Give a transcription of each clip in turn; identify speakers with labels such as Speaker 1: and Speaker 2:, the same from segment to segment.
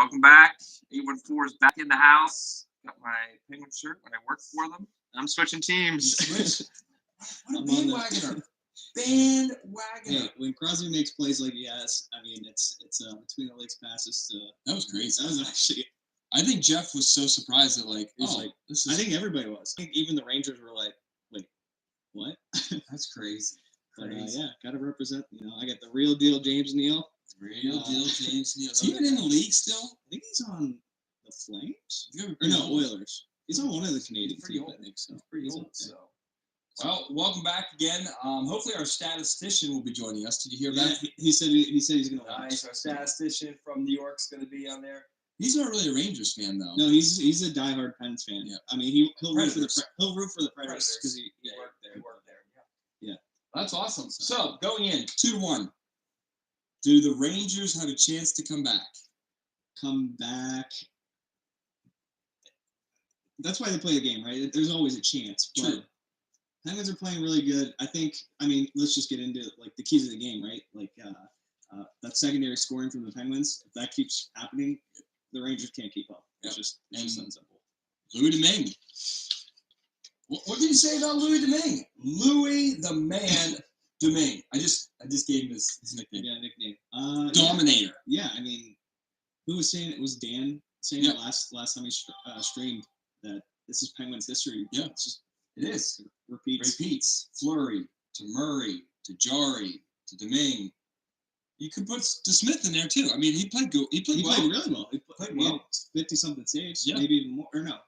Speaker 1: Welcome back. 814 is back in the house. Got my Penguin shirt when I work for them. I'm switching teams.
Speaker 2: What a bandwagoner. Bandwagoner.
Speaker 3: Hey, when Crosby makes plays like he has, I mean, it's between the legs passes to.
Speaker 2: That was crazy.
Speaker 3: That was actually.
Speaker 2: I think Jeff was so surprised that this is.
Speaker 3: I think everybody was. I think even the Rangers were like, wait, what?
Speaker 2: That's crazy.
Speaker 3: But yeah, gotta represent. I got the real deal, James Neal.
Speaker 2: Real deal, James Neal. Is he even in the league still?
Speaker 3: I think he's on the Flames. Or no, Oilers. He's on one of the Canadian teams, I think so.
Speaker 2: Pretty old. So. Well, welcome back again. Hopefully our statistician will be joining us. Did you hear that?
Speaker 3: He said he's going to watch.
Speaker 4: Nice. Our statistician from New York's going to be on there.
Speaker 2: He's not really a Rangers fan, though.
Speaker 3: No, he's a diehard Pens fan.
Speaker 2: Yeah.
Speaker 3: I mean, he'll root for the Predators because he worked there.
Speaker 4: He worked there.
Speaker 3: Yeah.
Speaker 2: That's awesome. So going in 2-1. Do the Rangers have a chance to come back?
Speaker 3: Come back. That's why they play the game, right? There's always a chance.
Speaker 2: True.
Speaker 3: Penguins are playing really good. I mean, let's just get into like the keys of the game, right? Like that secondary scoring from the Penguins. If that keeps happening, the Rangers can't keep up. It's just that simple.
Speaker 2: Louis Domingue. What did you say about Louis Domingue? Louis the Man Domingue. I just gave him his nickname.
Speaker 3: Yeah, nickname.
Speaker 2: Dominator.
Speaker 3: Yeah, I mean, who was saying it? Was Dan saying it last time he streamed that this is Penguins history?
Speaker 2: Yeah, it is. Repeats. Fleury to Murray to Jarry to Domingue. You could put DeSmith in there too. I mean, he played good. He played
Speaker 3: really well. He played
Speaker 2: well.
Speaker 3: 50-something saves, maybe even more. Or no,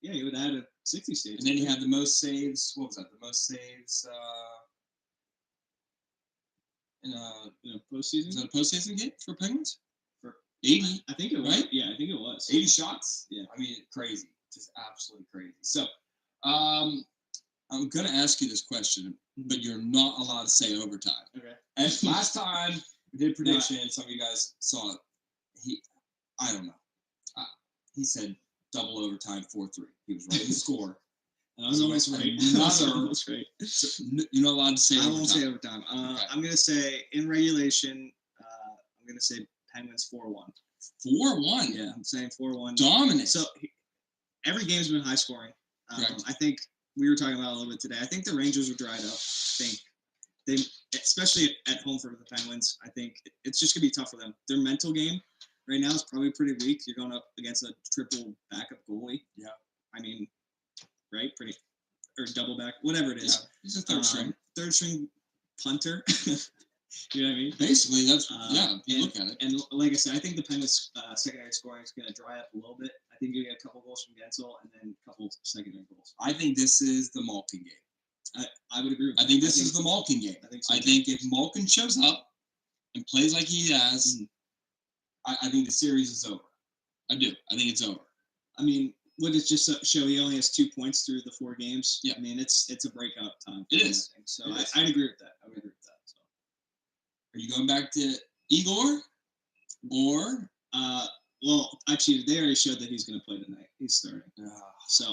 Speaker 3: yeah, he would have had a 60 saves.
Speaker 2: And then he had the most saves. What was that? The most saves in a postseason. Was that a postseason game for Penguins?
Speaker 3: For
Speaker 2: 80,
Speaker 3: I think it was. Right? Yeah, I think it was.
Speaker 2: 80 shots.
Speaker 3: Yeah,
Speaker 2: I mean, crazy, just absolutely crazy. So, I'm gonna ask you this question, but you're not allowed to say overtime.
Speaker 3: Okay.
Speaker 2: And last time we did prediction, some of you guys saw it. I don't know. He said double overtime 4-3. He was right to score.
Speaker 3: And I was almost right.
Speaker 2: Almost right. So, you're not allowed to say overtime.
Speaker 3: I won't say overtime. Okay. I'm gonna say in regulation. I'm gonna say Penguins 4-1.
Speaker 2: 4-1.
Speaker 3: Yeah, I'm saying 4-1.
Speaker 2: Dominant.
Speaker 3: So every game's been high scoring.
Speaker 2: Correct.
Speaker 3: I think we were talking about it a little bit today. I think the Rangers are dried up. I think they, especially at home for the Penguins, I think it's just gonna be tough for them. Their mental game right now is probably pretty weak. You're going up against a triple backup goalie.
Speaker 2: Yeah.
Speaker 3: I mean, right? Or double back, whatever it is.
Speaker 2: Yeah. He's a third string.
Speaker 3: Third string punter. You know what I mean?
Speaker 2: Basically, that's look at it.
Speaker 3: And like I said, I think the Penguins' secondary scoring is going to dry up a little bit. I think you get a couple goals from Gensel and then a couple secondary goals.
Speaker 2: I think this is the Malkin game.
Speaker 3: I would agree with
Speaker 2: that. I think this is the Malkin game.
Speaker 3: I think so.
Speaker 2: I think if Malkin shows up and plays like he has, I think the series is over. I do. I think it's over.
Speaker 3: I mean, would it just show he only has 2 points through the 4 games?
Speaker 2: Yeah.
Speaker 3: I mean, it's a breakout time.
Speaker 2: It is.
Speaker 3: So I'd agree with that. So.
Speaker 2: Are you going back to Igor? Or?
Speaker 3: Well, actually, they already showed that he's going to play tonight. He's starting. So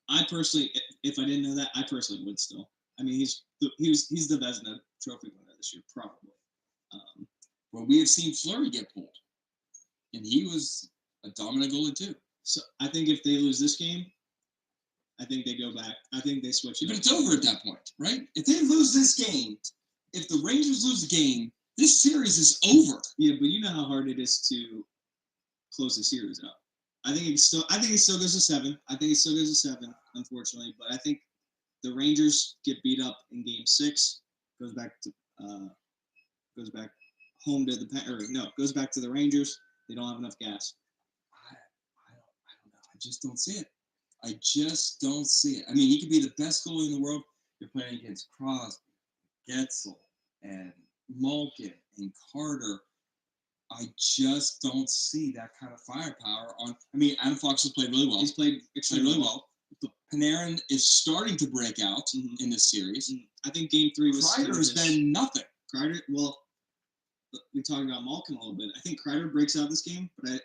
Speaker 3: I personally, if I didn't know that, I personally would still. I mean, he's the Vezina Trophy winner this year, probably.
Speaker 2: Well, we have seen Fleury get pulled, and he was a dominant goalie too.
Speaker 3: So I think if they lose this game, I think they go back. I think they switch it.
Speaker 2: But it's over at that point, right? If they lose this game, if the Rangers lose the game, this series is over.
Speaker 3: Yeah, but you know how hard it is to close the series out. I think it still goes to 7. I think it still goes to 7, unfortunately. But I think the Rangers get beat up in Game 6. Goes back home to goes back to the Rangers. They don't have enough gas.
Speaker 2: I don't know. I just don't see it. I just don't see it. I mean, he could be the best goalie in the world. You're playing against Crosby, Gensel, and Malkin, and Carter. I just don't see that kind of firepower on. I mean, Adam Fox has played really well.
Speaker 3: He's played extremely well.
Speaker 2: Panarin is starting to break out in this series.
Speaker 3: I think Game 3 was.
Speaker 2: Kreider has been nothing.
Speaker 3: Kreider, well, we talked about Malkin a little bit. I think Kreider breaks out this game, but I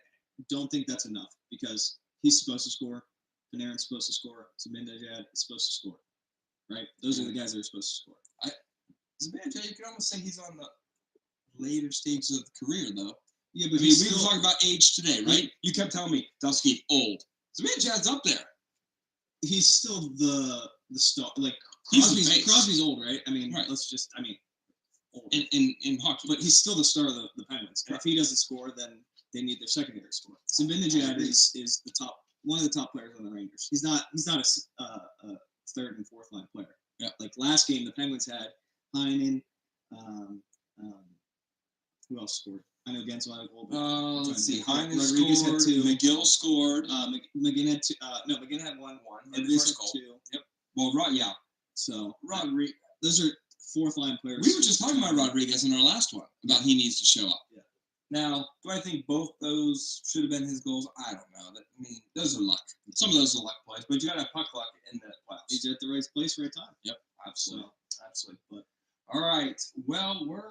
Speaker 3: don't think that's enough because he's supposed to score. Panarin's supposed to score. Zibanejad is supposed to score. Right? Those are the guys that are supposed to score.
Speaker 2: Zibanejad, you can almost say he's on the later stages of the career, though.
Speaker 3: Yeah,
Speaker 2: I
Speaker 3: but
Speaker 2: mean,
Speaker 3: he's
Speaker 2: we were
Speaker 3: still,
Speaker 2: talking about age today, right? You kept telling me Dusky old. Zibanejad's up there.
Speaker 3: he's still the star. Like
Speaker 2: He's the face.
Speaker 3: Crosby's old, right? I mean,
Speaker 2: Right.
Speaker 3: old.
Speaker 2: In hockey.
Speaker 3: But he's still the star of the Penguins.
Speaker 2: Yeah.
Speaker 3: If he doesn't score, then they need their secondary score. Zibanejad is the top, one of the top players on the Rangers. He's not a third and fourth line player.
Speaker 2: Yeah.
Speaker 3: Like last game, the Penguins had Heinen. Who else scored? I know Gensel had a goal.
Speaker 2: Let's see. Heinen
Speaker 3: Rodriguez
Speaker 2: scored.
Speaker 3: had 2.
Speaker 2: McGill scored.
Speaker 3: McGinn had 2. No, McGinn had 1.
Speaker 2: Had the
Speaker 3: Rodriguez
Speaker 2: first
Speaker 3: had
Speaker 2: goal.
Speaker 3: 2.
Speaker 2: Yep. Well, yeah.
Speaker 3: So
Speaker 2: Rodriguez.
Speaker 3: those are fourth line players.
Speaker 2: We were just talking about Rodriguez in our last one about he needs to show up.
Speaker 3: Yeah.
Speaker 2: Now, do I think both those should have been his goals? I don't know. I mean, those are luck. Some of those are luck plays, but you got to have puck luck in the playoffs.
Speaker 3: He's at the right place, right time.
Speaker 2: Yep, absolutely, absolutely.
Speaker 3: But
Speaker 2: All right. Well, we're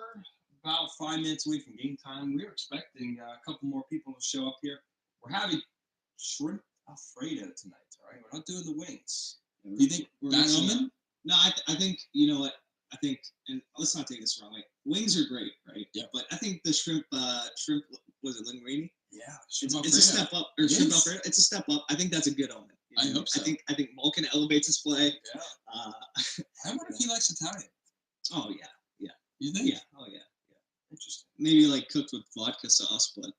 Speaker 2: about 5 minutes away from game time. We're expecting a couple more people to show up here. We're having shrimp Alfredo tonight. All right, we're not doing the wings. Do you think
Speaker 3: we're
Speaker 2: bad
Speaker 3: mixing
Speaker 2: omen?
Speaker 3: up. No, I think you know what. I think, and let's not take this the wrong way. Wings are great, right?
Speaker 2: Yeah.
Speaker 3: But I think the shrimp was it linguine?
Speaker 2: Yeah,
Speaker 3: It's a step up, or
Speaker 2: It
Speaker 3: shrimp
Speaker 2: is.
Speaker 3: Alfredo. It's a step up. I think that's a good omen.
Speaker 2: I hope so.
Speaker 3: I think Malkin elevates his play.
Speaker 2: Yeah.
Speaker 3: Uh,
Speaker 2: I wonder if he likes Italian.
Speaker 3: oh yeah,
Speaker 2: You think?
Speaker 3: yeah, oh yeah.
Speaker 2: Interesting.
Speaker 3: Maybe like cooked with vodka sauce, but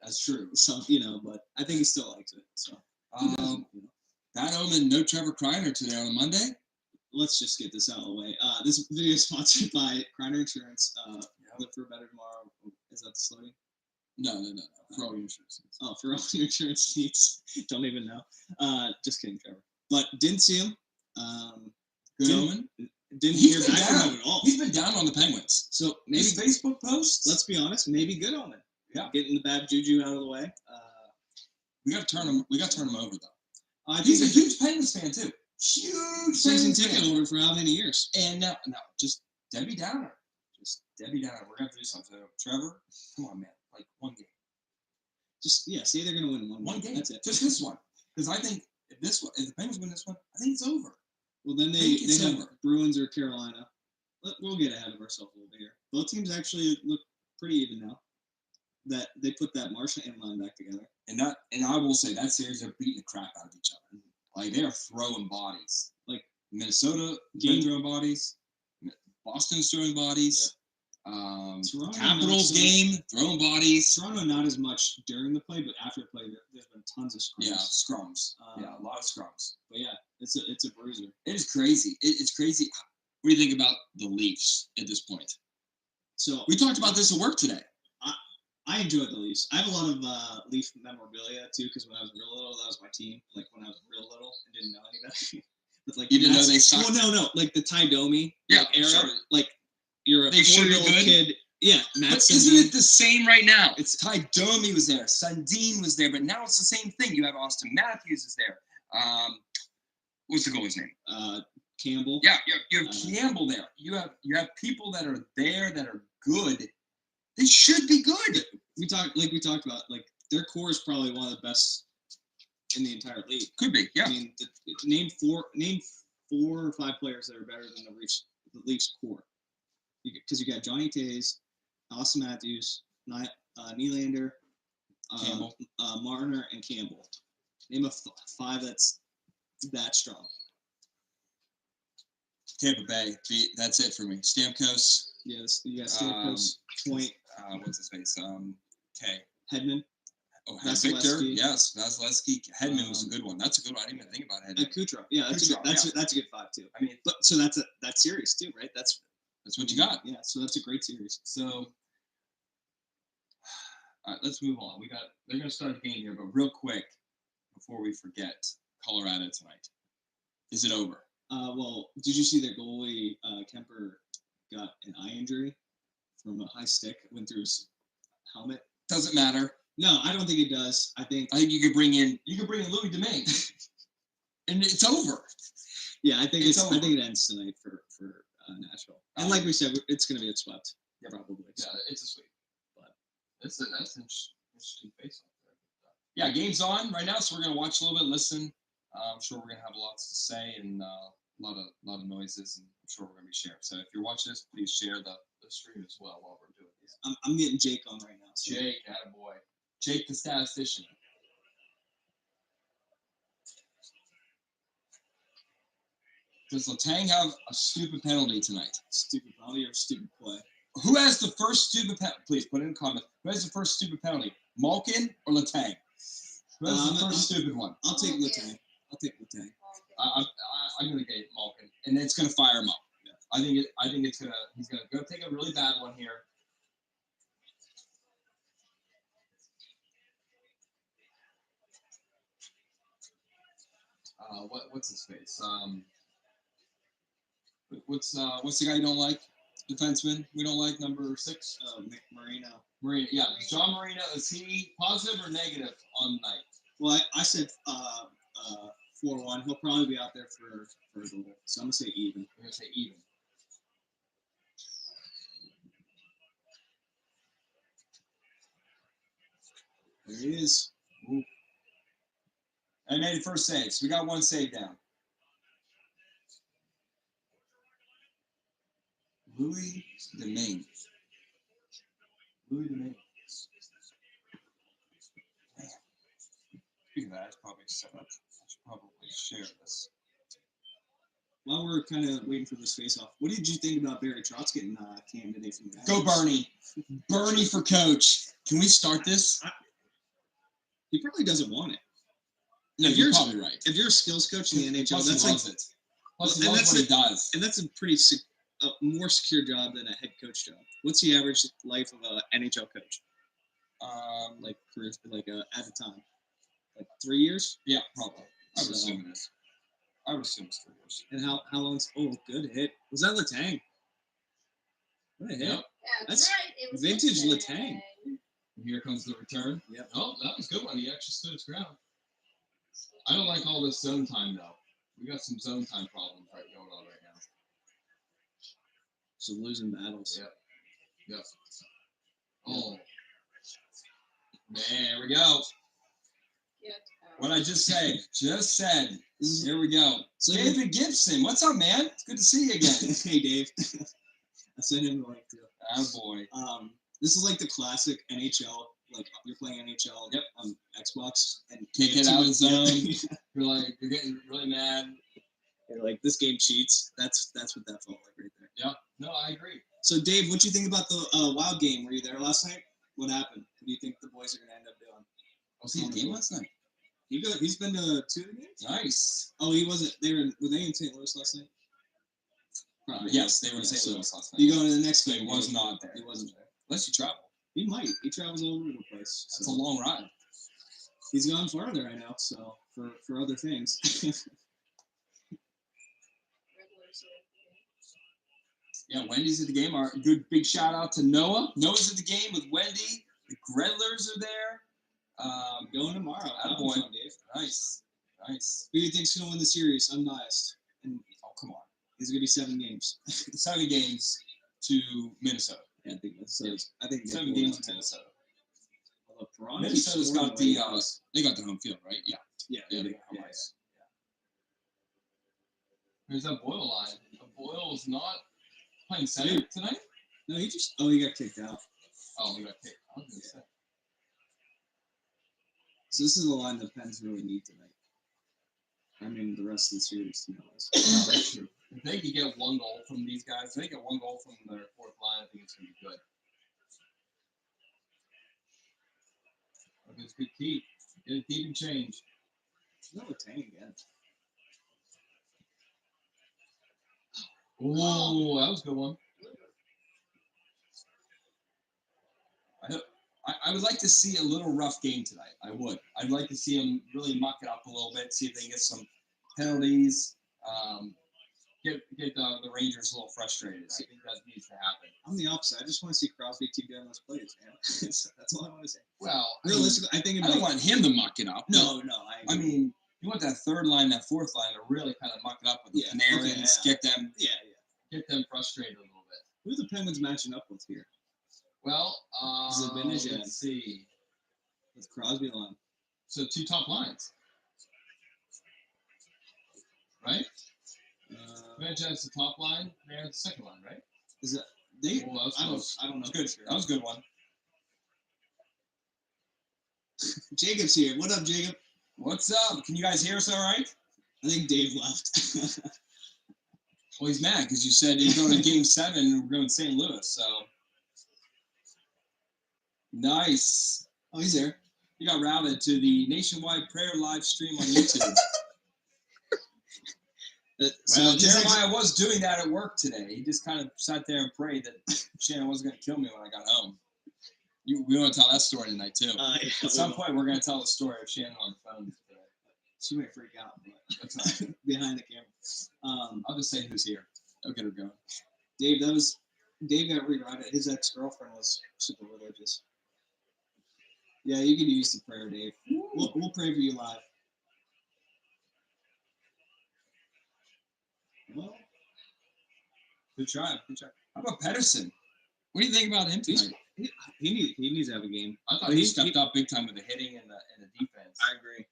Speaker 2: That's true.
Speaker 3: But I think he still likes it. So who doesn't,
Speaker 2: Bad omen. No Trevor Kreiner today on a Monday.
Speaker 3: let's just get this out of the way. This video is sponsored by Kreiner Insurance. Live for a better tomorrow. Is that the slogan?
Speaker 2: No. For all your insurance.
Speaker 3: Oh, for all your insurance needs. Don't even know. Just kidding, Trevor. But didn't see him.
Speaker 2: Good
Speaker 3: Didn't-
Speaker 2: omen.
Speaker 3: Didn't
Speaker 2: He's
Speaker 3: hear
Speaker 2: been
Speaker 3: back from
Speaker 2: down.
Speaker 3: him at all.
Speaker 2: He's been down on the Penguins.
Speaker 3: So maybe
Speaker 2: His Facebook posts.
Speaker 3: let's be honest. Maybe good omen.
Speaker 2: Yeah.
Speaker 3: Getting the bad juju out of the way.
Speaker 2: We got to turn him. We got to turn him over though.
Speaker 3: I think
Speaker 2: He's a huge Penguins fan too. Huge
Speaker 3: season
Speaker 2: Penguins
Speaker 3: ticket
Speaker 2: fan.
Speaker 3: holder for how many years?
Speaker 2: And now, just Debbie Downer. Just Debbie Downer. We're gonna have to do something. Trevor, come on, man. Like one game.
Speaker 3: Just say they're gonna win
Speaker 2: One game.
Speaker 3: That's it.
Speaker 2: Just this one. Because I think if the Penguins win this one, I think it's over.
Speaker 3: Well, then
Speaker 2: think
Speaker 3: they
Speaker 2: it's
Speaker 3: have
Speaker 2: over.
Speaker 3: Bruins or Carolina. We'll get ahead of ourselves a little bit here. Both teams actually look pretty even now. That they put that Martian and line back together.
Speaker 2: And I will say that series they're beating the crap out of each other. Like they are throwing bodies. Like Minnesota been throwing bodies. Boston's throwing bodies.
Speaker 3: Toronto
Speaker 2: Capitals
Speaker 3: not so-
Speaker 2: game throwing bodies.
Speaker 3: Toronto not as much during the play, but after the play, there's been tons of scrums.
Speaker 2: Yeah, scrums. A lot of scrums.
Speaker 3: But yeah, it's a bruiser.
Speaker 2: It is crazy. It's crazy. What do you think about the Leafs at this point?
Speaker 3: So
Speaker 2: We talked about this at work today.
Speaker 3: I enjoyed the Leafs. I have a lot of Leaf memorabilia too, because when I was real little, that was my team. Like when I was real little and didn't know anybody. But like
Speaker 2: You didn't know
Speaker 3: that's-
Speaker 2: they sucked?
Speaker 3: Well, no, like the Ty Domi
Speaker 2: Yeah,
Speaker 3: era.
Speaker 2: sure.
Speaker 3: Like you're a
Speaker 2: They should be
Speaker 3: 4-year-old
Speaker 2: good.
Speaker 3: kid. Yeah, Matt
Speaker 2: But
Speaker 3: Sundin.
Speaker 2: isn't it the same right now? It's Ty Domi was there, Sundin was there, but now it's the same thing. You have Austin Matthews is there. What's the goalie's name?
Speaker 3: Campbell?
Speaker 2: Yeah, you have Campbell there. You have people that are there that are good. They should be good.
Speaker 3: We talked about, like their core is probably one of the best in the entire league.
Speaker 2: Could be, yeah.
Speaker 3: I mean, name four or five players that are better than the Leafs core. Because you got Johnny Tays, Austin Matthews, Nylander,
Speaker 2: Campbell.
Speaker 3: Marner, and Campbell. Name a five that's that strong.
Speaker 2: Tampa Bay. That's it for me. Stamkos.
Speaker 3: Yes, you got Stamkos, Point,
Speaker 2: What's his face? K.
Speaker 3: Hedman,
Speaker 2: Oh,
Speaker 3: Vasilevsky.
Speaker 2: Victor. Yes, Vasilevsky. Hedman was a good one. That's a good one. I didn't even think about Hedman.
Speaker 3: and Kucherov. Yeah, that's a good five too.
Speaker 2: I mean,
Speaker 3: But so that's series too, right? That's
Speaker 2: what you got.
Speaker 3: Yeah, so that's a great series.
Speaker 2: So, all right, let's move on. They're going to start the game here, but real quick, before we forget, Colorado tonight. Is it over?
Speaker 3: Well, did you see their goalie Kemper got an eye injury from a high stick? Went through his helmet.
Speaker 2: Doesn't matter.
Speaker 3: No, I don't think it does. I think
Speaker 2: you could bring in Louis Domingue, and it's over.
Speaker 3: Yeah, I think
Speaker 2: It's
Speaker 3: I
Speaker 2: over.
Speaker 3: think it ends tonight for Nashville. And like we said, it's going to be a swept.
Speaker 2: Yeah,
Speaker 3: probably.
Speaker 2: Yeah, it's a sweep. But that's an interesting face off there. Yeah, game's on right now, so we're gonna watch a little bit, listen. I'm sure we're gonna have lots to say and a lot of noises, and I'm sure we're gonna be sharing. So if you're watching this, please share the stream as well while we're doing it.
Speaker 3: I'm getting Jake on right now. So.
Speaker 2: Jake, attaboy. Jake the statistician. Does Letang have a stupid penalty tonight?
Speaker 3: Stupid penalty or stupid play?
Speaker 2: Who has the first stupid penalty? Please put it in the comments. Who has the first stupid penalty? Malkin or Letang? Who has the first stupid one?
Speaker 3: I'll take Letang.
Speaker 2: I'm going to get Malkin, and it's going to fire him up. Yeah. I think he's going to go take a really bad one here. What's his face? What's the guy you don't like? Defenseman we don't like, number 6.
Speaker 3: Marino.
Speaker 2: Marino, yeah. John Marino, is he positive or negative on the night?
Speaker 3: Well, I said 4-1. He'll probably be out there for a goal. So I'm gonna say even.
Speaker 2: I'm gonna say even.
Speaker 3: There he is.
Speaker 2: Ooh. I made the first save, so we got one save down. Louis Domingue. Man. Speaking of that, it's probably set up. I should probably share this.
Speaker 3: While we're kind of waiting for this face-off, what did you think about Barry Trotz getting canned today from the
Speaker 2: Go Bernie. Bernie for coach. Can we start this?
Speaker 3: He probably doesn't want it.
Speaker 2: No, you're probably right.
Speaker 3: If you're a skills coach in the NHL,
Speaker 2: Plus
Speaker 3: that's
Speaker 2: he loves it. Plus he
Speaker 3: and
Speaker 2: loves what he does.
Speaker 3: And that's a pretty more secure job than a head coach job. What's the average life of an NHL coach? Like at a time, like 3 years?
Speaker 2: Yeah, probably. I would assume it is. I would assume it's 3 years.
Speaker 3: And how long's? Oh, good hit. Was that Letang? What a hit!
Speaker 2: Yep.
Speaker 5: Yeah,
Speaker 3: That's
Speaker 5: right. It was
Speaker 3: vintage
Speaker 5: Letang.
Speaker 3: Letang.
Speaker 2: Here comes the return.
Speaker 3: Yep.
Speaker 2: Oh, that was a good one. He actually stood his ground. I don't like all this zone time though. We got some zone time problems going on right now.
Speaker 3: So losing battles.
Speaker 2: Yep. Oh. There we go. What I just said. Here we go.
Speaker 3: So
Speaker 2: David Gibson. What's up, man? It's good to see you again.
Speaker 3: Hey, Dave. I sent him a link too.
Speaker 2: Oh, boy.
Speaker 3: This is like the classic NHL. Like you're playing NHL on Xbox and
Speaker 2: Can't get out of the zone. You're getting really mad.
Speaker 3: You're like, this game cheats. That's what that felt like right there.
Speaker 2: Yeah. No, I agree.
Speaker 3: So, Dave, what do you think about the Wild game? Were you there last night? What happened? What do you think the boys are going to end up doing?
Speaker 2: Was he in the game last night?
Speaker 3: He's been to 2 games?
Speaker 2: Nice.
Speaker 3: Oh, he wasn't. Were they in St. Louis last night?
Speaker 2: Yes, they were in St. Louis last night.
Speaker 3: You going to the next game?
Speaker 2: He was not there.
Speaker 3: He wasn't there.
Speaker 2: Unless you travel.
Speaker 3: He might. He travels all over the place.
Speaker 2: It's a long ride.
Speaker 3: He's gone farther, I know. So for other things.
Speaker 2: Yeah, Wendy's at the game. Our good big shout out to Noah. Noah's at the game with Wendy. The Gredlers are there.
Speaker 3: Going tomorrow.
Speaker 2: Attaboy.
Speaker 3: Dave.
Speaker 2: Nice.
Speaker 3: Who do you think's going to win the series? Unbiased. And
Speaker 2: come on.
Speaker 3: It's going to be 7 games.
Speaker 2: 7 games to Minnesota.
Speaker 3: Yeah, I think that's so. I think
Speaker 2: 7 games to Minnesota.
Speaker 3: Minnesota's
Speaker 2: got the they got the home field, right? Yeah.
Speaker 3: Yeah.
Speaker 2: They got home ice. There's that Boyle line. Boyle's not playing center tonight?
Speaker 3: No, he got kicked out.
Speaker 2: Oh, he got kicked. I was gonna say.
Speaker 3: So this is a line the Pens really need tonight. I mean, the rest of the series, to be honest.
Speaker 2: No, that's true. If they could get 1 goal from these guys, if they get 1 goal from their 4th line, I think it's going to be good. It's good keep. Get it deep and change.
Speaker 3: No Letang again.
Speaker 2: Oh, that was a good one. I would like to see a little rough game tonight. I would. I'd like to see them really muck it up a little bit, see if they can get some penalties, get the Rangers a little frustrated. I think that needs to happen.
Speaker 3: I'm the opposite. I just want to see Crosby keep doing those plays, man. That's all I want to say.
Speaker 2: Well,
Speaker 3: realistically, I think
Speaker 2: I don't want him to muck it up.
Speaker 3: No.
Speaker 2: I mean, you want that 3rd line, that 4th line to really kind of muck it up with the Canarians, get them frustrated a little bit.
Speaker 3: Who are the Penguins matching up with here?
Speaker 2: Well,
Speaker 3: Zibanejad.
Speaker 2: let's see.
Speaker 3: With Crosby line.
Speaker 2: So 2 top lines, right? Zibanejad's the top line, Panarin's the 2nd line, right?
Speaker 3: Is that They,
Speaker 4: Oh, that was
Speaker 3: I
Speaker 4: close.
Speaker 3: don't know.
Speaker 4: That was good. That was a good one.
Speaker 3: Jacob's here. What up, Jacob?
Speaker 4: What's up? Can you guys hear us all right?
Speaker 3: I think Dave left.
Speaker 4: Well, he's mad because you said you're going to Game 7 and we're going to St. Louis. So nice.
Speaker 3: Oh, he's there.
Speaker 4: You got routed to the nationwide prayer live stream on YouTube.
Speaker 3: So
Speaker 4: Well,
Speaker 3: just
Speaker 4: Jeremiah was doing that at work today. He just kind of sat there and prayed that Shannon wasn't going to kill me when I got home. We want to tell that story tonight, too.
Speaker 3: Yeah,
Speaker 4: At some point, we're going to tell the story of Shannon on the phone today.
Speaker 3: she might freak out, but
Speaker 4: That's all right.
Speaker 3: behind the camera.
Speaker 4: I'll just say who's here. I'll get her going.
Speaker 3: Dave got rerouted. His ex-girlfriend was super religious. Yeah, you can use the prayer, Dave. We'll pray for you live. Well,
Speaker 4: Good try. Good try. How about Pedersen? What do you think about him tonight?
Speaker 3: he needs to have a game.
Speaker 4: I thought he stepped up big time with the hitting and the defense.
Speaker 3: I agree.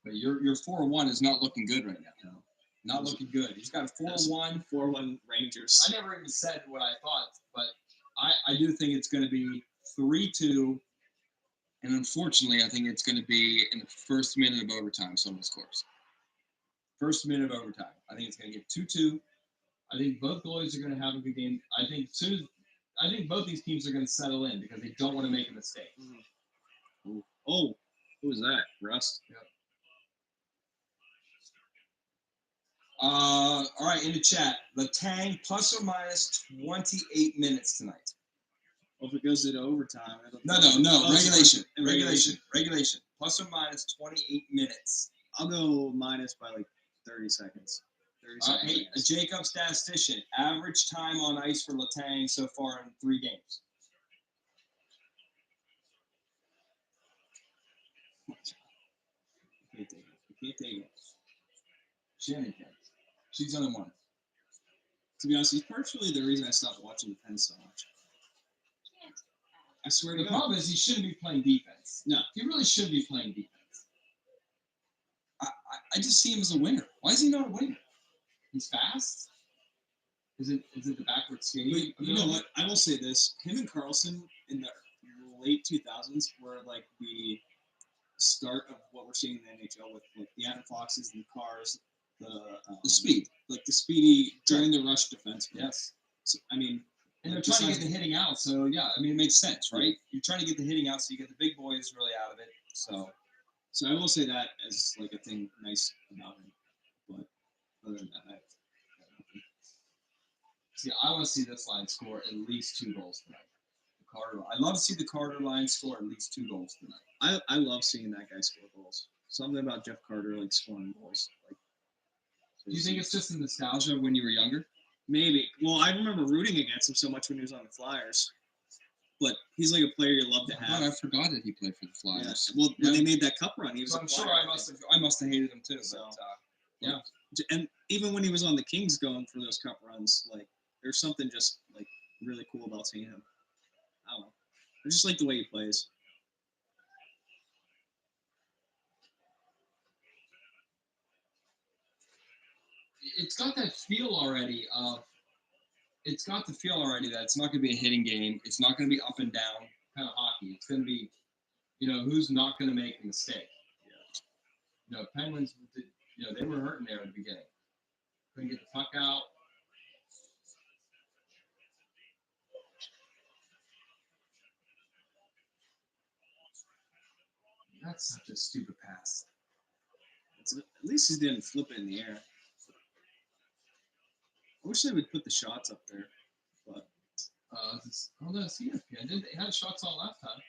Speaker 4: But your 4-1 is not looking good right now.
Speaker 3: No.
Speaker 4: Not looking good. He's got a 4-1.
Speaker 3: 4-1 Rangers.
Speaker 4: I never even said what I thought, but I do think it's going to be 3-2. And unfortunately, I think it's going to be in the first minute of overtime, someone scores. First minute of overtime. I think it's going to get 2-2. I think both goalies are going to have a good game. I think both these teams are going to settle in because they don't want to make a mistake.
Speaker 3: Oh, who was that? Rust.
Speaker 4: Yep. All right, in the chat, Letang plus or minus 28 minutes tonight.
Speaker 3: Well, if it goes into overtime,
Speaker 4: No.
Speaker 3: Oh,
Speaker 4: Regulation. Plus or minus 28 minutes.
Speaker 3: I'll go minus by like 30 seconds. 30 seconds.
Speaker 4: Hey, a Jacob statistician. Average time on ice for Letang so far in 3 games.
Speaker 3: You can't take it.
Speaker 4: Shannon can. She's on one.
Speaker 3: To be honest, he's partially the reason I stopped watching the Pens so much. I swear to
Speaker 4: The
Speaker 3: God.
Speaker 4: problem is he shouldn't be playing defense.
Speaker 3: No.
Speaker 4: He really should be playing defense. I just see him as a winner. Why is he not a winner? He's fast. Is it the backward skating?
Speaker 3: But you know what? I will say this: him and Carlson in the late 2000s were like the start of what we're seeing in the NHL with like the Adam Foxes and the Cars,
Speaker 4: The speed.
Speaker 3: like the speedy during the rush defense.
Speaker 4: Yes.
Speaker 3: So, I mean,
Speaker 4: And they're trying to get the hitting out, so yeah, I mean it makes sense, right? You're trying to get the hitting out, so you get the big boys really out of it. So
Speaker 3: I will say that as like a thing nice about him. But other than that,
Speaker 4: see, I want to see this line score at least 2 goals tonight. I love to see the Carter line score at least 2 goals tonight.
Speaker 3: I love seeing that guy score goals. Something about Jeff Carter like scoring goals. Like,
Speaker 4: Do you think it's just the nostalgia of when you were younger?
Speaker 3: maybe? Well, I remember rooting against him so much when he was on the Flyers. But he's like a player you love to have.
Speaker 4: I forgot that he played for the
Speaker 3: Yeah.
Speaker 4: Flyers.
Speaker 3: Well, when they made that cup run, he was.
Speaker 4: So
Speaker 3: a
Speaker 4: I'm sure
Speaker 3: Flyer,
Speaker 4: I must have hated him too.
Speaker 3: So,
Speaker 4: But, yeah.
Speaker 3: And even when he was on the Kings going for those cup runs, like there's something just like really cool about seeing him. I don't know. I just like the way he plays.
Speaker 4: It's got that feel already of. It's got the feel already that it's not going to be a hitting game. It's not going to be up and down kind of hockey. It's going to be, who's not going to make a mistake. Penguins, they were hurting there at the beginning. Couldn't get the puck out. That's such a stupid pass.
Speaker 3: At least he didn't flip it in the air. I wish they would put the shots up there. But
Speaker 4: Let's see. They had shots on last time.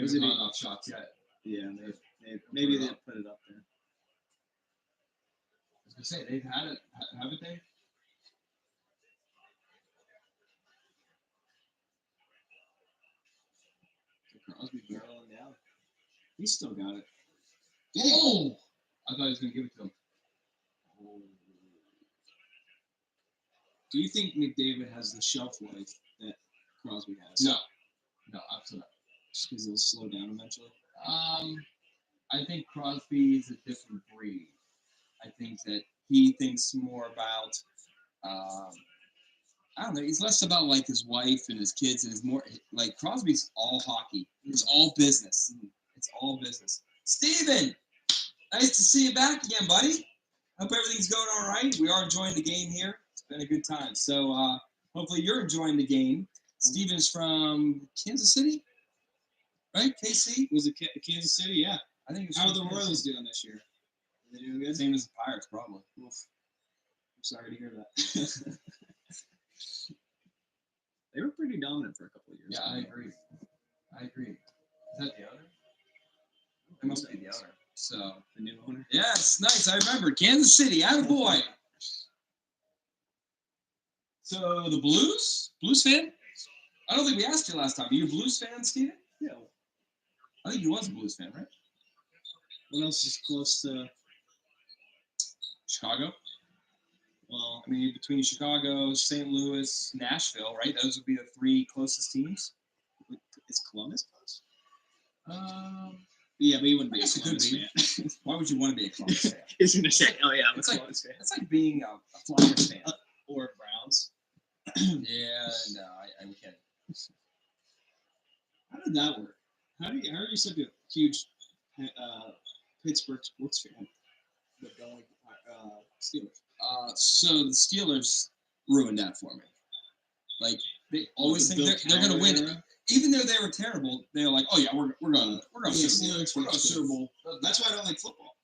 Speaker 3: Was
Speaker 4: Maybe
Speaker 3: it
Speaker 4: not enough shots yet.
Speaker 3: yeah, maybe they put it up there.
Speaker 4: I was gonna say they've had it, haven't they?
Speaker 3: Crosby barreling down. He's still got it.
Speaker 4: Oh! I thought he was gonna give it to him.
Speaker 3: Do you think McDavid has the shelf life that Crosby has?
Speaker 4: No, absolutely not.
Speaker 3: Just because he'll slow down eventually.
Speaker 4: I think Crosby is a different breed. I think that he thinks more about
Speaker 2: I don't know. He's less about like his wife and his kids, and his more like Crosby's all hockey. It's all business. It's all business. Steven, nice to see you back again, buddy. Hope everything's going all right. We are enjoying the game here. It's been a good time. So hopefully you're enjoying the game. Steven's from Kansas City, right? KC?
Speaker 3: Was it Kansas City? Yeah.
Speaker 2: I think it's
Speaker 3: How are the Royals doing this year? Are they doing good?
Speaker 2: same as the Pirates, probably.
Speaker 3: Oof. I'm sorry to hear that. They were pretty dominant for a couple of years.
Speaker 2: Yeah, I agree. Is that the owner? It must be the owner. So
Speaker 3: The new owner.
Speaker 2: yes, nice. I remember Kansas City. Attaboy. So the Blues fan? I don't think we asked you last time. Are you a Blues fan, Steven?
Speaker 3: Yeah.
Speaker 2: I think you was a Blues fan, right?
Speaker 3: What else is close to?
Speaker 2: Chicago.
Speaker 3: Well,
Speaker 2: I mean, between Chicago, St. Louis, Nashville, right? Those would be the three closest teams.
Speaker 3: is Columbus close?
Speaker 2: Um,
Speaker 3: Yeah, but you wouldn't be
Speaker 2: I
Speaker 3: a
Speaker 2: guess it
Speaker 3: Columbus
Speaker 2: could be.
Speaker 3: fan.
Speaker 2: Why would you want to be a Columbus fan?
Speaker 3: He's gonna say, "Oh yeah, I'm a
Speaker 2: It's like-
Speaker 3: Columbus fan."
Speaker 2: It's like being a Flyers fan.
Speaker 3: Or Browns.
Speaker 2: Yeah, no, I can't.
Speaker 3: How did that work? How are you such a huge Pittsburgh sports fan, but don't like Steelers?
Speaker 2: So the Steelers ruined that for me. Like they always
Speaker 3: The
Speaker 2: think
Speaker 3: Bill
Speaker 2: they're going to
Speaker 3: Cowher
Speaker 2: win,
Speaker 3: era?
Speaker 2: even though they were terrible. They're like, oh yeah, we're going
Speaker 3: Yeah,
Speaker 2: Super Bowl.
Speaker 3: Steelers
Speaker 2: We're
Speaker 3: were
Speaker 2: going Super Bowl.
Speaker 3: That's why I don't like football.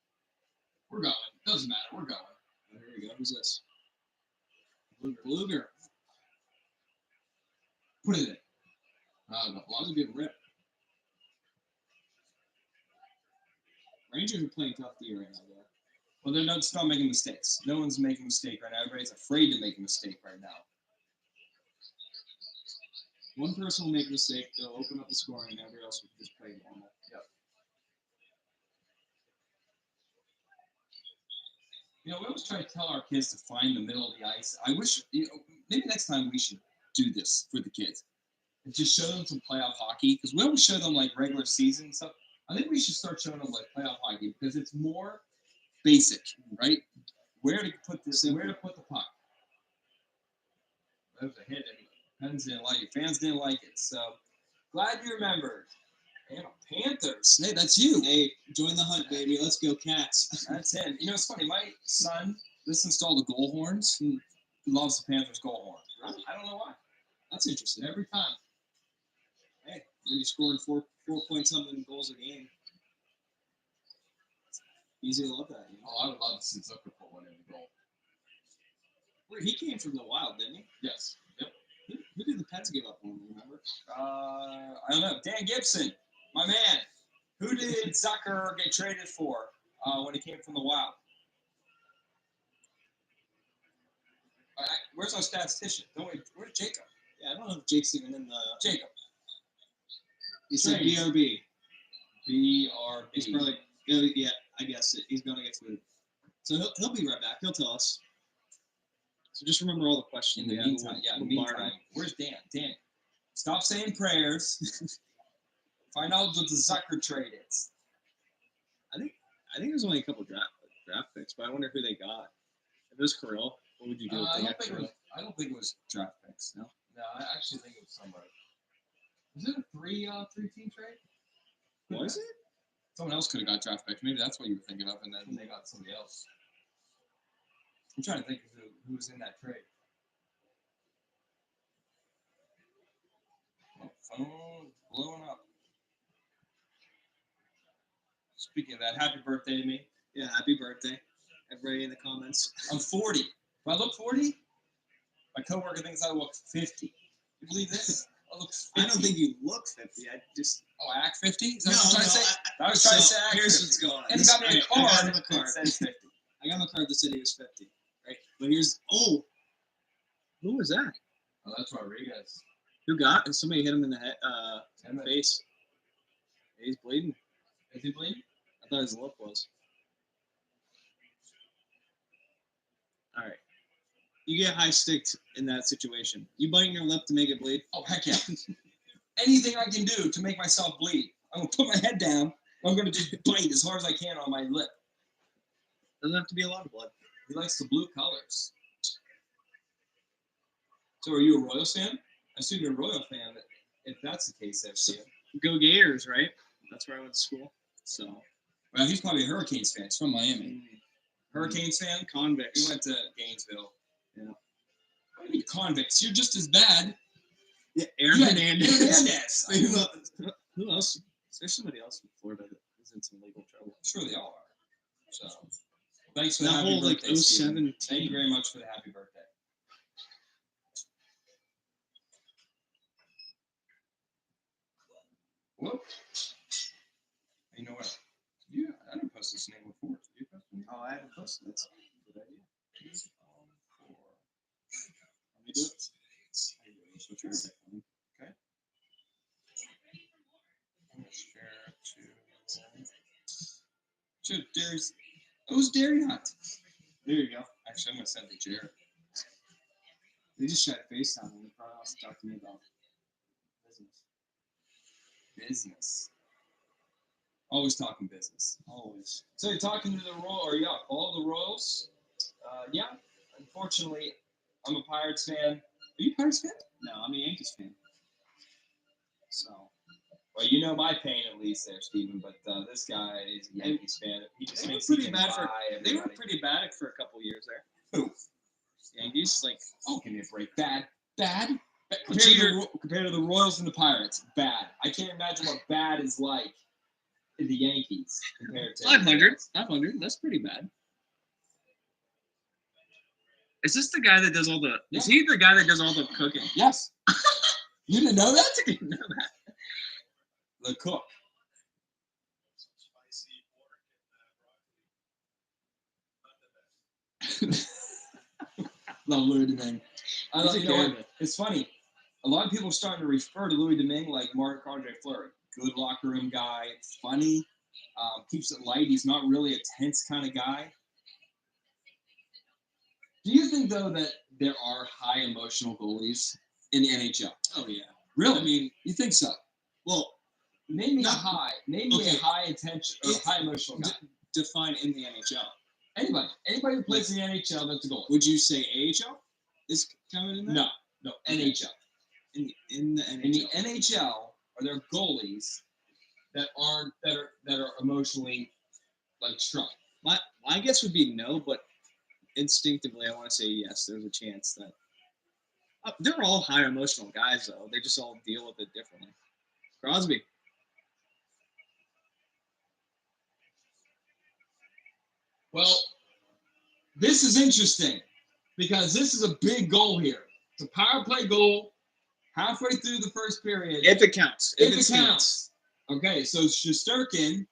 Speaker 2: We're going. Doesn't matter. We're going.
Speaker 3: Oh, here we go. Who's this? Bluger.
Speaker 2: Put it in.
Speaker 3: That was a good rip. Rangers are playing tough D right now, though.
Speaker 2: Well, they're not still making mistakes. No one's making a mistake right now. Everybody's afraid to make a mistake right now.
Speaker 3: One person will make a mistake, they'll open up the scoring, and everybody else will just play normal.
Speaker 2: You know, we always try to tell our kids to find the middle of the ice. I wish, maybe next time we should do this for the kids. And just show them some playoff hockey, because we always show them like regular season stuff. I think we should start showing them like playoff hockey because it's more basic, right? Where to put this, where to put the puck. That was a hit, and fans didn't like it. Fans didn't like it. So glad you remembered. And Panthers. Hey, that's you.
Speaker 3: Hey, join the hunt, baby. Let's go, Cats.
Speaker 2: That's him. You know, it's funny. My son listens to all the goal horns. He loves the Panthers goal horn. I don't know why.
Speaker 3: That's interesting.
Speaker 2: Every time.
Speaker 3: Hey, when you scored 4 point something goals a game. Easy to love that. You know?
Speaker 2: Oh, I would love to see Zucker put one in the goal.
Speaker 3: He came from the Wild, didn't he?
Speaker 2: Yes. Yep.
Speaker 3: Who did the Pens give up on? Remember?
Speaker 2: I don't know. Dan Gibson, my man. Who did Zucker get traded for when he came from the Wild? Where's our statistician? Where's Jacob?
Speaker 3: Yeah, I don't know if Jake's even in the.
Speaker 2: Jacob.
Speaker 3: He said
Speaker 2: Trades.
Speaker 3: BRB.
Speaker 2: BRB.
Speaker 3: He's probably. Yeah, I guess he's going to get food. So he'll be right back. He'll tell us. So just remember all the questions.
Speaker 2: In the meantime, where's Dan? Dan, stop saying prayers. Find out what the Zucker trade is.
Speaker 3: I think there's only a couple draft picks, but I wonder who they got. If it was Kirill, what would you do if
Speaker 2: I
Speaker 3: they got
Speaker 2: don't
Speaker 3: Kirill?
Speaker 2: think it was draft picks. No, I actually think it was somebody. Was it a three-team trade?
Speaker 3: Was it?
Speaker 2: Someone else could have got draft picks. Maybe that's what you were thinking of, and then they got somebody else. I'm trying to think of who was in that trade. Oh, phone blowing up. Speaking of that, happy birthday to me.
Speaker 3: Yeah, happy birthday, everybody in the comments.
Speaker 2: I'm 40. Do I look 40? My coworker thinks I look 50. You believe this? I look 50.
Speaker 3: I don't think you look 50. I just.
Speaker 2: Oh, I act 50? Is that
Speaker 3: No,
Speaker 2: what you're trying to say? I was trying to say I act
Speaker 3: here's
Speaker 2: 50.
Speaker 3: what's going on.
Speaker 2: And he got me a
Speaker 3: I
Speaker 2: card
Speaker 3: got him a
Speaker 2: that
Speaker 3: card.
Speaker 2: says 50.
Speaker 3: I got him a card that said he was 50. Right? But here's. Oh! Who was that?
Speaker 2: Oh, that's Rodriguez.
Speaker 3: Who got? Somebody hit him in the head,
Speaker 2: Damn it.
Speaker 3: face. He's bleeding.
Speaker 2: Is he bleeding?
Speaker 3: I thought his lip was. All right. You get high sticked in that situation. You biting your lip to make it bleed?
Speaker 2: Oh, heck yeah. Anything I can do to make myself bleed. I'm going to put my head down. I'm going to just bite as hard as I can on my lip.
Speaker 3: Doesn't have to be a lot of blood.
Speaker 2: He likes the blue colors. So are you a Royals fan? I assume you're a Royal fan. If that's the case, there, Steve.
Speaker 3: Go Gators, right? That's where I went to school. So.
Speaker 2: Well, he's probably a Hurricanes fan. He's from Miami. Hurricanes fan?
Speaker 3: Convicts.
Speaker 2: He went to Gainesville.
Speaker 3: Yeah.
Speaker 2: What do you mean convicts? You're just as bad.
Speaker 3: Yeah, Aaron
Speaker 2: Yeah,
Speaker 3: Hernandez.
Speaker 2: Hernandez.
Speaker 3: Who else? There's somebody else in Florida that is in some legal trouble.
Speaker 2: I'm sure they all are. So, thanks for
Speaker 3: That
Speaker 2: the happy
Speaker 3: whole like
Speaker 2: birthday, Steven.
Speaker 3: 07
Speaker 2: Thank you
Speaker 3: team.
Speaker 2: very much for the happy birthday. Whoop. You know what? Yeah, I didn't post this name before. Did you post it?
Speaker 3: Oh, I haven't posted. That's a good idea. Let me do it.
Speaker 2: Switch your deck for me. Okay. I'm gonna share to Darius. Who's Dairy Hut?
Speaker 3: There you go.
Speaker 2: Actually, I'm gonna send it to Jared.
Speaker 3: They just tried to FaceTime and they probably also talked to me about business.
Speaker 2: Business. Always talking business.
Speaker 3: Always.
Speaker 2: So you're talking to the Royal, or yeah, all the Royals? Yeah. Unfortunately, I'm a Pirates fan. Are you a Pirates fan?
Speaker 3: No, I'm a Yankees fan. So.
Speaker 2: Well, you know my pain at least there, Steven, but this guy is a Yankees fan. He just
Speaker 3: They were
Speaker 2: thinks
Speaker 3: pretty
Speaker 2: he can
Speaker 3: bad for.
Speaker 2: buy
Speaker 3: They were
Speaker 2: everybody.
Speaker 3: pretty bad for a couple years there.
Speaker 2: Who?
Speaker 3: Yankees, like.
Speaker 2: Oh, give me a break. Bad. Bad?
Speaker 3: Jeter.
Speaker 2: Compared to the Royals and the Pirates, bad. I can't imagine what bad is like in the Yankees compared to
Speaker 3: 500. 500. That's pretty bad. Is this the guy that does all the?
Speaker 2: Yeah.
Speaker 3: Is he the guy that does all the cooking?
Speaker 2: Yes. You didn't know that?
Speaker 3: I didn't know that.
Speaker 2: The cook. Love Louis Domingue. I
Speaker 3: He's
Speaker 2: love,
Speaker 3: a
Speaker 2: you know what?
Speaker 3: character.
Speaker 2: It's funny. A lot of people are starting to refer to Louis Domingue like Martin Andre Fleury. Good locker room guy. Funny. Keeps it light. He's not really a tense kind of guy. Do you think, though, that there are high emotional goalies in the NHL?
Speaker 3: Oh yeah.
Speaker 2: Really?
Speaker 3: I mean,
Speaker 2: You think so?
Speaker 3: well,
Speaker 2: Name me
Speaker 3: Not-
Speaker 2: a high. Name me
Speaker 3: okay.
Speaker 2: a high intention or
Speaker 3: It-
Speaker 2: high emotional guy.
Speaker 3: define in the NHL.
Speaker 2: Anybody who plays in the NHL that's a goalie.
Speaker 3: Would you say AHL is counted in that?
Speaker 2: No,
Speaker 3: Okay.
Speaker 2: NHL.
Speaker 3: In the NHL.
Speaker 2: In the NHL, are there goalies that are emotionally like struck?
Speaker 3: My guess would be no, but instinctively I want to say yes. There's a chance that they're all high emotional guys though. They just all deal with it differently. Crosby.
Speaker 2: Well, this is interesting because this is a big goal here. It's a power play goal halfway through the first period.
Speaker 3: If it counts.
Speaker 2: If
Speaker 3: it's
Speaker 2: it counts. Okay, so Shesterkin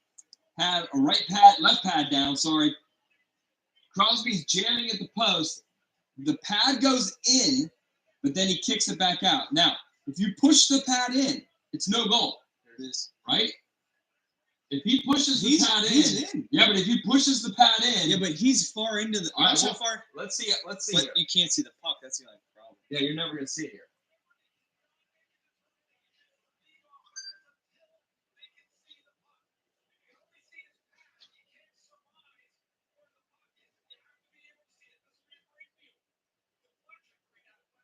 Speaker 2: had a left pad down, sorry. Crosby's jamming at the post. The pad goes in, but then he kicks it back out. Now, if you push the pad in, it's no goal,
Speaker 3: There it is.
Speaker 2: right? If he pushes the pad
Speaker 3: He's in.
Speaker 2: yeah, but if he pushes the pad in,
Speaker 3: Yeah, but he's far into the.
Speaker 2: All right,
Speaker 3: Watch how
Speaker 2: well,
Speaker 3: far.
Speaker 2: let's see it. Let's see
Speaker 3: But
Speaker 2: here.
Speaker 3: you can't see the puck. That's the only problem.
Speaker 2: Yeah, you're never gonna see it here.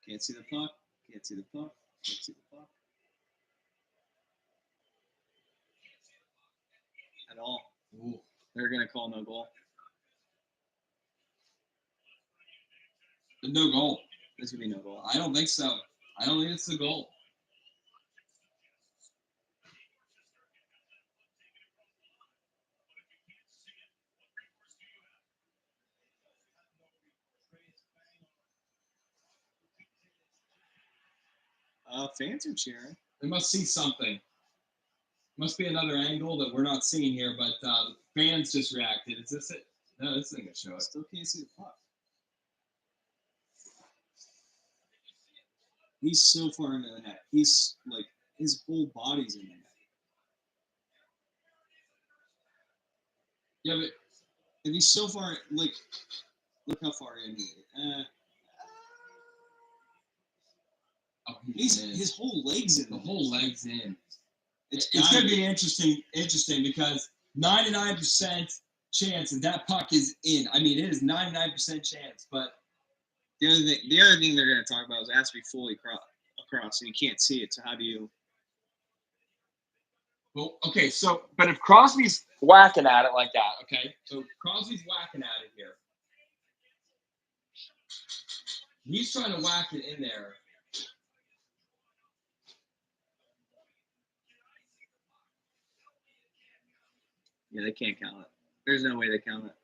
Speaker 3: Can't see the puck. Can't see the puck. Can't see the puck. At all.
Speaker 2: Ooh.
Speaker 3: They're gonna call no goal.
Speaker 2: No goal.
Speaker 3: There's gonna be no goal.
Speaker 2: I don't think so. I don't think it's the goal.
Speaker 3: Fans are cheering.
Speaker 2: They must see something. Must be another angle that we're not seeing here, but the fans just reacted. Is this it? No, this isn't gonna show it.
Speaker 3: Still can't see the puck. He's so far into the net. He's like his whole body's in the net.
Speaker 2: Yeah, but
Speaker 3: If he's so far, like, look how far in he is.
Speaker 2: oh,
Speaker 3: His whole leg's in
Speaker 2: the whole leg's in.
Speaker 3: It's
Speaker 2: It's
Speaker 3: gotta
Speaker 2: gonna be interesting because 99% chance that puck is in. I mean, it is 99% chance, but
Speaker 3: The other thing they're going to talk about is it has to be fully across, and you can't see it. So how do you?
Speaker 4: Well, okay, so but if Crosby's whacking at it like that, okay, so Crosby's whacking at it here. He's trying to whack it in there.
Speaker 3: Yeah, they can't count it. There's no way they count it.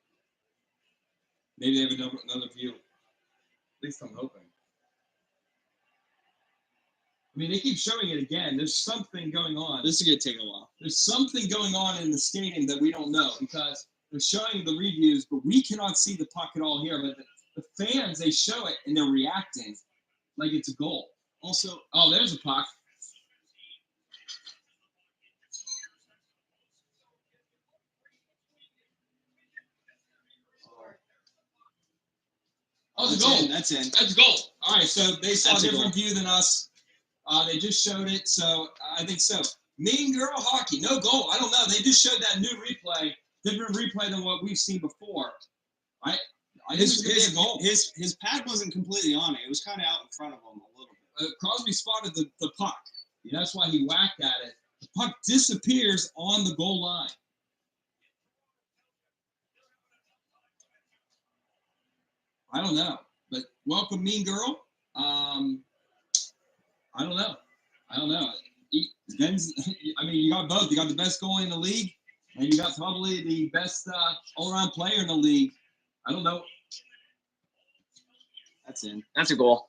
Speaker 2: Maybe they have another view.
Speaker 4: At least I'm hoping. I mean, they keep showing it again. There's something going on.
Speaker 3: This is going to take a while.
Speaker 4: There's something going on in the stadium that we don't know because they're showing the reviews, but we cannot see the puck at all here. But the fans, they show it and they're reacting like it's a goal.
Speaker 3: Also,
Speaker 4: Oh, there's a puck. Oh, it's a goal.
Speaker 3: That's in.
Speaker 4: That's a goal. All right, so they saw
Speaker 3: That's
Speaker 4: a
Speaker 3: a
Speaker 4: different view than us. They just showed it, so I think so. Mean Girl Hockey, no goal. I don't know. They just showed that new replay, different replay than what we've seen before. I
Speaker 3: His
Speaker 4: goal.
Speaker 3: His pad wasn't completely on it. It was kind of out in front of him a little bit.
Speaker 4: Crosby spotted the puck. That's why he whacked at it. The puck disappears on the goal line. I don't know, but welcome, Mean Girl. I don't know. Ben's, I mean, you got both. You got the best goalie in the league, and you got probably the best all-around player in the league. I don't know.
Speaker 3: That's in.
Speaker 1: That's a goal.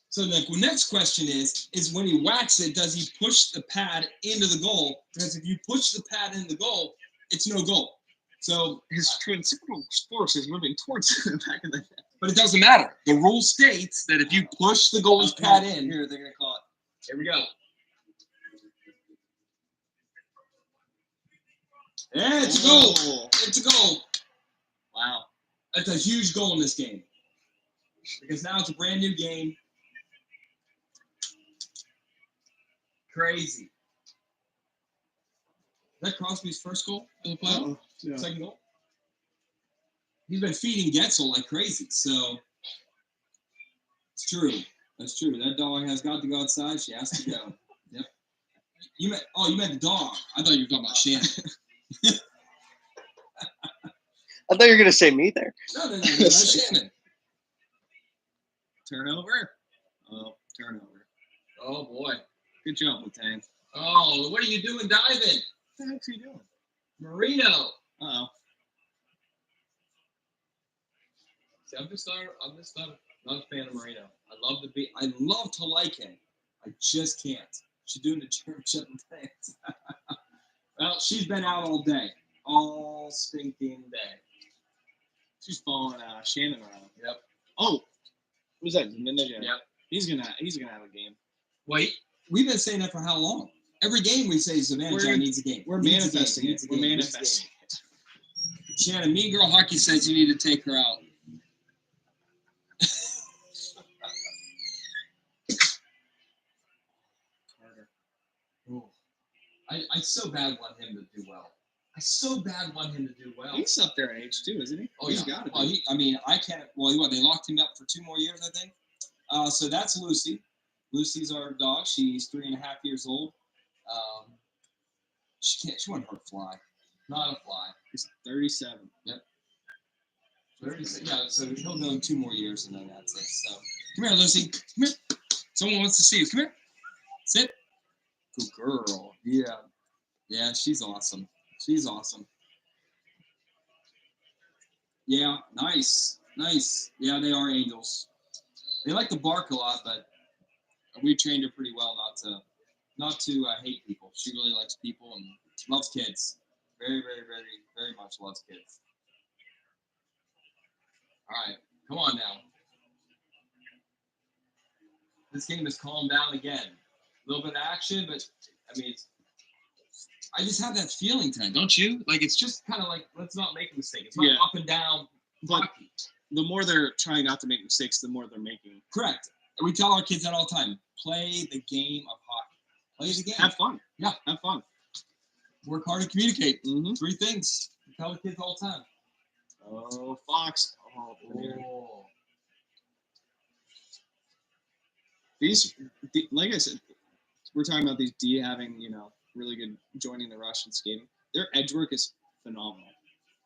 Speaker 4: So the next question is when he whacks it, does he push the pad into the goal? Because if you push the pad into the goal, it's no goal. So
Speaker 1: His centrifugal force is moving towards the back of the net.
Speaker 4: but it doesn't matter. The rule states that if you push the goalie's pad in,
Speaker 3: Here, they're going to call it.
Speaker 4: here we go. Yeah, it's a goal. It's a goal.
Speaker 3: Wow.
Speaker 4: That's a huge goal in this game. Because now it's a brand new game. Crazy. Is that Crosby's first goal in the playoff?
Speaker 3: Yeah.
Speaker 4: Second goal? He's been feeding Getzel like crazy, so it's true. That's true. That dog has got to go outside. She has to go. Yep. You meant the dog. I thought you were talking about Shannon.
Speaker 1: I thought you were going to say me there.
Speaker 4: No, that's Shannon.
Speaker 3: Turnover. Oh, turnover.
Speaker 4: Oh boy.
Speaker 3: Good job, Latang.
Speaker 4: Oh, what are you doing diving?
Speaker 3: What the heck's he doing?
Speaker 4: Marino.
Speaker 3: Uh-oh.
Speaker 4: See, I'm just not a fan of Marino. I love to like him. I just can't. She's doing the German Shepherd things. Well, she's been out all stinking day.
Speaker 3: She's following Shannon around.
Speaker 4: Yep.
Speaker 3: Oh, who's that? Mendez?
Speaker 4: Yep.
Speaker 3: He's gonna have a game.
Speaker 4: Wait, we've been saying that for how long? Every game we say Zibanejad needs a game.
Speaker 3: We're
Speaker 4: Needs a game,
Speaker 3: manifesting
Speaker 4: needs
Speaker 3: it.
Speaker 4: a
Speaker 3: We're
Speaker 4: game, needs a
Speaker 3: manifesting it.
Speaker 4: game. Shannon, Mean Girl Hockey says you need to take her out.
Speaker 3: Carter.
Speaker 4: Ooh. I so bad want him to do well. I so bad want him to do well.
Speaker 3: He's up there in age too, isn't he?
Speaker 4: Oh,
Speaker 3: He's
Speaker 4: yeah.
Speaker 3: got it.
Speaker 4: Well, I can't. Well, what, they locked him up for 2 more years, I think. So that's Lucy. Lucy's our dog. She's 3.5 years old. She won't hurt a fly. Not a fly.
Speaker 3: He's 37.
Speaker 4: Yep. 36. Yeah. So he'll go in 2 more years, and then that's it. So come here, Lucy. Come here. Someone wants to see you. Come here. Sit. Good girl. Yeah. Yeah. She's awesome. She's awesome. Yeah, nice. Yeah, they are angels. They like to bark a lot, but we trained her pretty well not to hate people. She really likes people and loves kids. Very, very, very, very much loves kids. All right, come on now. This game has calmed down again. A little bit of action, but I mean, I just have that feeling tonight, don't you? Like it's just kind of like let's not make a mistake. It's not
Speaker 3: Yeah.
Speaker 4: up and down
Speaker 3: But
Speaker 4: hockey.
Speaker 3: the more they're trying not to make mistakes, the more they're making.
Speaker 4: Correct. And we tell our kids that all the time. Play the game of hockey. Play the game.
Speaker 3: Have fun.
Speaker 4: Yeah.
Speaker 3: Have fun.
Speaker 4: Work hard and communicate.
Speaker 3: Mm-hmm.
Speaker 4: 3 things. We tell the kids all the time.
Speaker 3: Oh, Fox. Oh, Panarin.
Speaker 4: Oh.
Speaker 3: Like I said, we're talking about these D having, really good joining the rush and skating. Their edge work is phenomenal.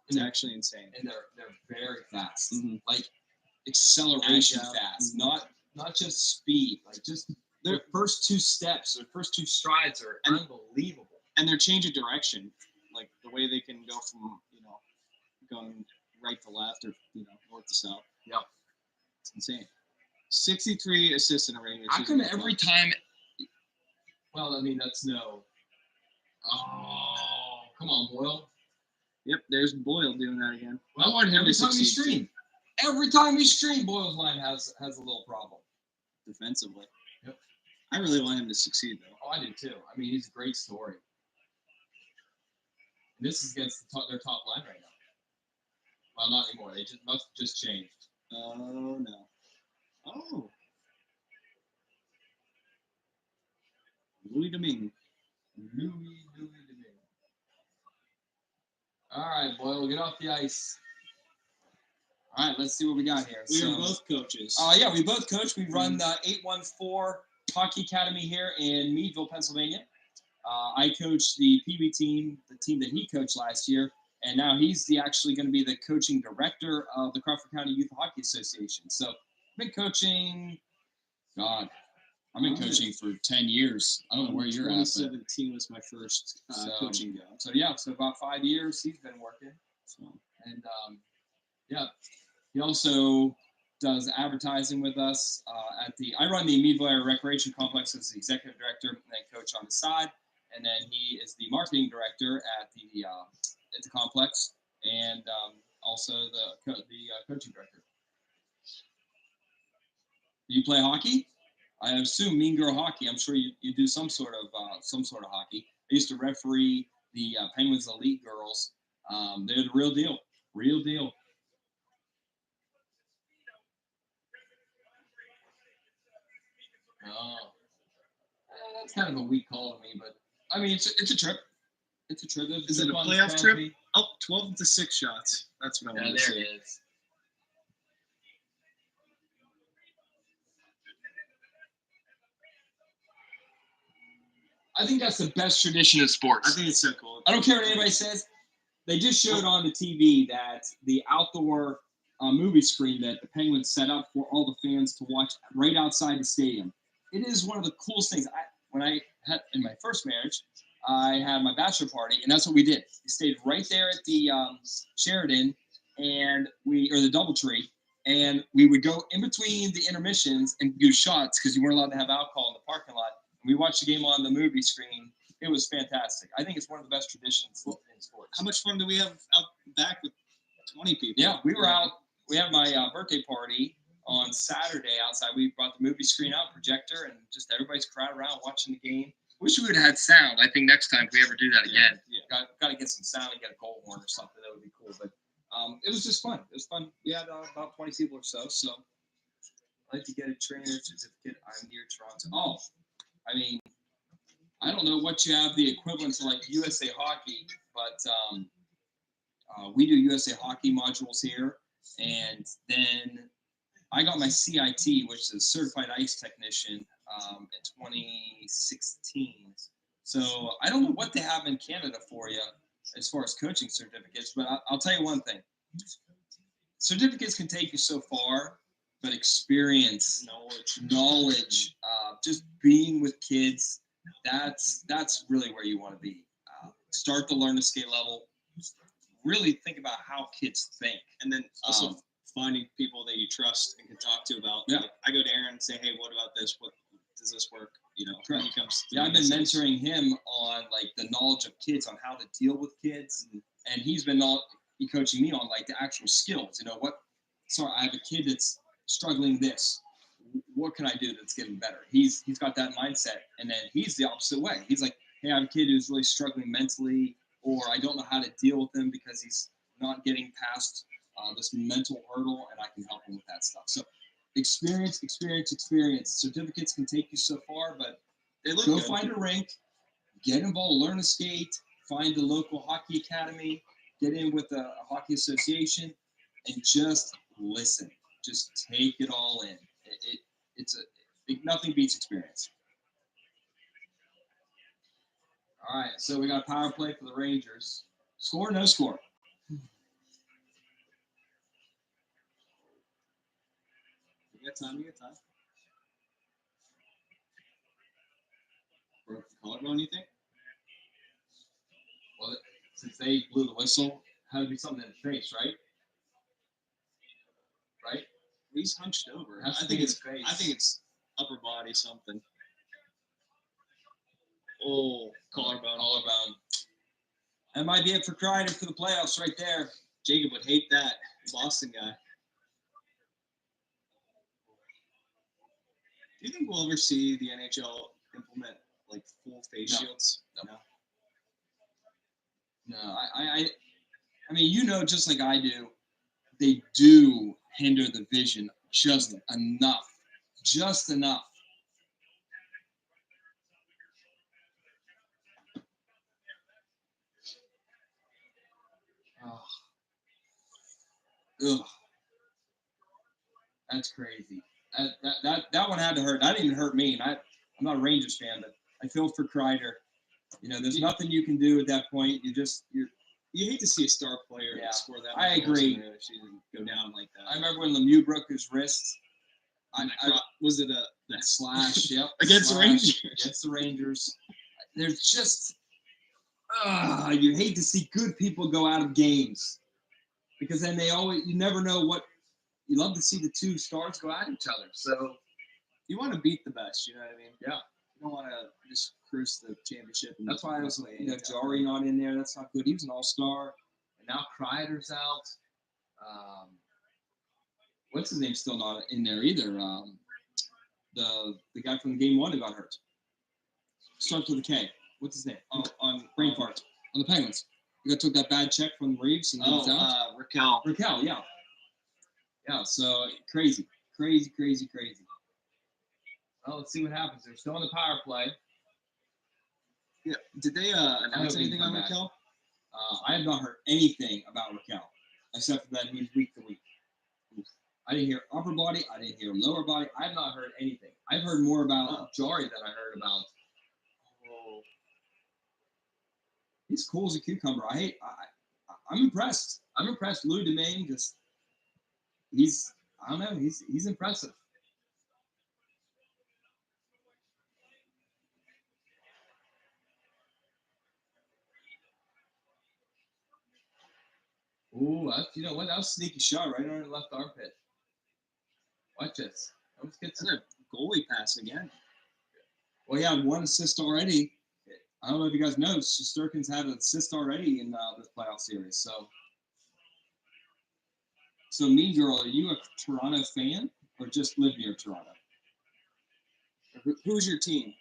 Speaker 3: It's actually insane.
Speaker 4: And they're very fast.
Speaker 3: Mhm.
Speaker 4: Like acceleration
Speaker 3: Agile.
Speaker 4: fast,
Speaker 3: Mhm.
Speaker 4: not just speed. Like just their first two steps, their first two strides are unbelievable.
Speaker 3: And their change of direction, like the way they can go from, going right to left or, north to south.
Speaker 4: Yeah.
Speaker 3: It's insane. 63 assists in a regular
Speaker 4: How
Speaker 3: season.
Speaker 4: come every time? Well, I mean that's no. Oh, come on, Boyle.
Speaker 3: Yep, there's Boyle doing that again.
Speaker 4: Well,
Speaker 3: I want him
Speaker 4: every
Speaker 3: to
Speaker 4: time we
Speaker 3: succeed
Speaker 4: stream, every time we stream, Boyle's line has a little problem.
Speaker 3: defensively.
Speaker 4: Yep.
Speaker 3: I really want him to succeed, though.
Speaker 4: Oh, I do too. I mean, he's a great story. And this is against their top line right now. Well, not anymore. They must have just changed.
Speaker 3: Oh, no. Oh. Louis Domingue.
Speaker 4: Louis Domingue. All right, Boyle, get off the ice. All right, let's see what we got here.
Speaker 3: We are both coaches.
Speaker 4: Yeah, we both coach. We run the 814 Hockey Academy here in Meadville, Pennsylvania. I coach the PB team, the team that he coached last year, and now he's actually going to be the coaching director of the Crawford County Youth Hockey Association. So I've been coaching, I've been coaching for 10 years. I don't know where you're at.
Speaker 3: 2017 was my first coaching job.
Speaker 4: So about 5 years he's been working. And he also does advertising with us I run the Meadville Area Recreation Complex as the executive director and then coach on the side. And then he is the marketing director at the complex and also the coaching director. You play hockey? I assume Mean Girl Hockey. I'm sure you do some sort of hockey. I used to referee the Penguins Elite girls. They're the real deal. Real deal. Oh, that's kind of a weak call to me, but I mean it's a trip. It's a trip.
Speaker 3: Is it a playoff trip? Oh, 12 to 6 shots. That's what I want to see.
Speaker 4: There it is. I think that's the best tradition of sports.
Speaker 3: I think it's so cool.
Speaker 4: I don't care what anybody says. They just showed on the TV that the outdoor movie screen that the Penguins set up for all the fans to watch right outside the stadium. It is one of the coolest things. When I had in my first marriage, I had my bachelor party, and that's what we did. We stayed right there at the Sheridan, or the DoubleTree, and we would go in between the intermissions and do shots because you weren't allowed to have alcohol in the parking lot. We watched the game on the movie screen. It was fantastic. I think it's one of the best traditions in sports.
Speaker 3: How much fun do we have out back with 20 people?
Speaker 4: Yeah, we were out. We had my birthday party on Saturday outside. We brought the movie screen out, projector, and just everybody's crowded around watching the game. Wish we would have had sound. I think next time if we ever do that again, got to get some sound and get a goal horn or something. That would be cool. But it was just fun. It was fun. We had about 20 people or so. So I'd like to get a trainer certificate. I'm near Toronto. Oh, I mean, I don't know what you have the equivalent to like USA Hockey, but we do USA Hockey modules here. And then I got my CIT, which is Certified Ice Technician, in 2016. So I don't know what they have in Canada for you as far as coaching certificates, but I'll tell you one thing. Certificates can take you so far, but experience, knowledge, just being with kids, that's really where you want to be. Start to learn the skate level. Really think about how kids think.
Speaker 3: And then also finding people that you trust and can talk to about.
Speaker 4: Yeah.
Speaker 3: Like, I go to Aaron and say, hey, what about this? What does this work? When he comes to
Speaker 4: I've been mentoring him on like the knowledge of kids, on how to deal with kids, and he's been coaching me on like the actual skills. I have a kid that's struggling this. What can I do that's getting better? He's got that mindset, and then he's the opposite way. He's like, hey, I have a kid who's really struggling mentally, or I don't know how to deal with him because he's not getting past this mental hurdle, and I can help him with that stuff. So experience. Certificates can take you so far, but go find a rink, get involved, learn to skate, find the local hockey academy, get in with a hockey association, and just listen. Just take it all in. Nothing beats experience. All right, so we got a power play for the Rangers. Score, no score.
Speaker 3: You got time. You got time. Broke the collarbone, you think?
Speaker 4: Well, since they blew the whistle, had to be something in the face, right? Right?
Speaker 3: He's hunched over.
Speaker 4: Has to
Speaker 3: I think
Speaker 4: be in
Speaker 3: it's.
Speaker 4: the face.
Speaker 3: I think it's upper body something. Oh, collarbone.
Speaker 4: Collarbone. That might be it for Kreider for the playoffs right there.
Speaker 3: Jacob would hate that Boston guy. Do you think we'll ever see the NHL implement like full face
Speaker 4: No.
Speaker 3: shields?
Speaker 4: No. No, I mean, you know, just like I do, they do hinder the vision just enough. Just enough. Oh. Ugh. That's crazy. That one had to hurt. That didn't even hurt me. And I'm not a Rangers fan, but I feel for Kreider. You know, there's nothing you can do at that point.
Speaker 3: You hate to see a star player
Speaker 4: Yeah,
Speaker 3: score that.
Speaker 4: I
Speaker 3: many goals
Speaker 4: agree.
Speaker 3: in a regular season go down like that.
Speaker 4: I remember when Lemieux broke his wrist.
Speaker 3: Was it
Speaker 4: That slash, yep.
Speaker 3: against the
Speaker 4: slash
Speaker 3: Rangers?
Speaker 4: Against the Rangers. There's just, you hate to see good people go out of games. Because then you never know what, you love to see the two stars go at each other. So,
Speaker 3: You want to beat the best, you know what I mean?
Speaker 4: yeah.
Speaker 3: You don't want to just cruise the championship. And
Speaker 4: That's why I was,
Speaker 3: play
Speaker 4: Jari not in there. That's not good. He was an all-star. And now Kreider's out. What's his name still not in there either? The guy from game one who got hurt. Starts with a K. What's his name?
Speaker 3: on
Speaker 4: Brain fart. On the Penguins. You took that bad check from Reeves and he's out.
Speaker 3: Raquel.
Speaker 4: Raquel, yeah. Yeah, so crazy. Crazy. Well, let's see what happens. They're still on the power play.
Speaker 3: Yeah. Did they announce anything on Raquel?
Speaker 4: I have not heard anything about Raquel, except for that he's week to week. I didn't hear upper body. I didn't hear lower body. I have not heard anything. I've heard more about Jari than I heard about. Oh. He's cool as a cucumber. I'm impressed. I'm impressed. Louis Domingue I don't know. He's impressive. Ooh, you know what? That was a sneaky shot right on the left armpit. Watch this. Let's get to
Speaker 3: That's a goalie pass again.
Speaker 4: Well, he had one assist already. I don't know if you guys know, Shesterkin's had an assist already in this playoff series. So Mean Girl, are you a Toronto fan or just live near Toronto?
Speaker 3: Who's your team?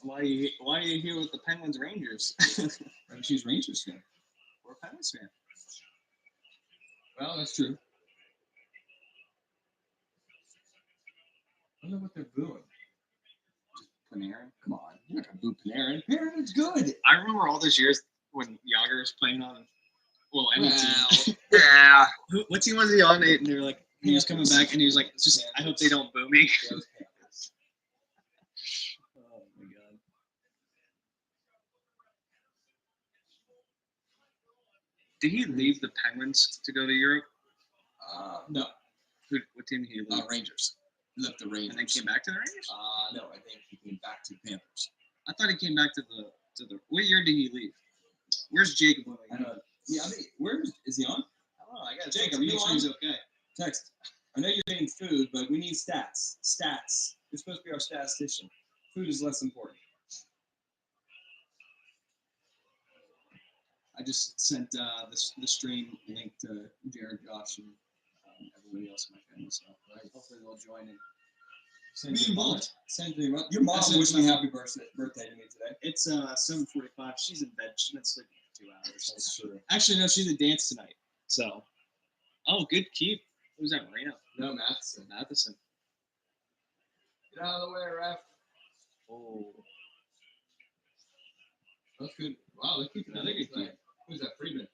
Speaker 3: Why are you here with the Penguins Rangers?
Speaker 4: Maybe she's Rangers fan.
Speaker 3: Or Penguins fan?
Speaker 4: Well, that's true. I don't know what they're booing. Panarin? Come on. You're not going to boo Panarin. Panarin's good.
Speaker 3: I remember all those years when Yager was playing on, any team.
Speaker 1: Yeah.
Speaker 3: What team was he on? And they were like, he was coming back and he was like, I hope they don't boo me. Oh my God. Did he leave the Penguins to go to Europe?
Speaker 4: No.
Speaker 3: What team did he leave?
Speaker 4: Rangers. He left the Rangers.
Speaker 3: And then came back to the Rangers?
Speaker 4: No, I think he came back to the Panthers.
Speaker 3: I thought he came back to the. What year did he leave? Where's Jacob?
Speaker 4: I know. Yeah, where is he on?
Speaker 3: I don't know. I got
Speaker 4: Jacob,
Speaker 3: make
Speaker 4: you
Speaker 3: sure
Speaker 4: on?
Speaker 3: he's okay.
Speaker 4: Text. I know you're getting food, but we need stats. Stats. You're supposed to be our statistician. Food is less important.
Speaker 3: I just sent the stream link to Jared, Josh, and everybody else in my family. So hopefully they'll join in.
Speaker 4: Be involved. Your mom wished me happy birthday to me today.
Speaker 3: It's 7:45. She's in bed. She's been sleeping for 2 hours.
Speaker 4: That's true.
Speaker 3: Actually, no, she's at dance tonight. So, good keep. Who's that, Marino?
Speaker 4: No, Matheson. Get out of the way, ref. Oh. That's good. Wow, they're keeping
Speaker 3: Another good keep.
Speaker 4: Who's that, Friedman?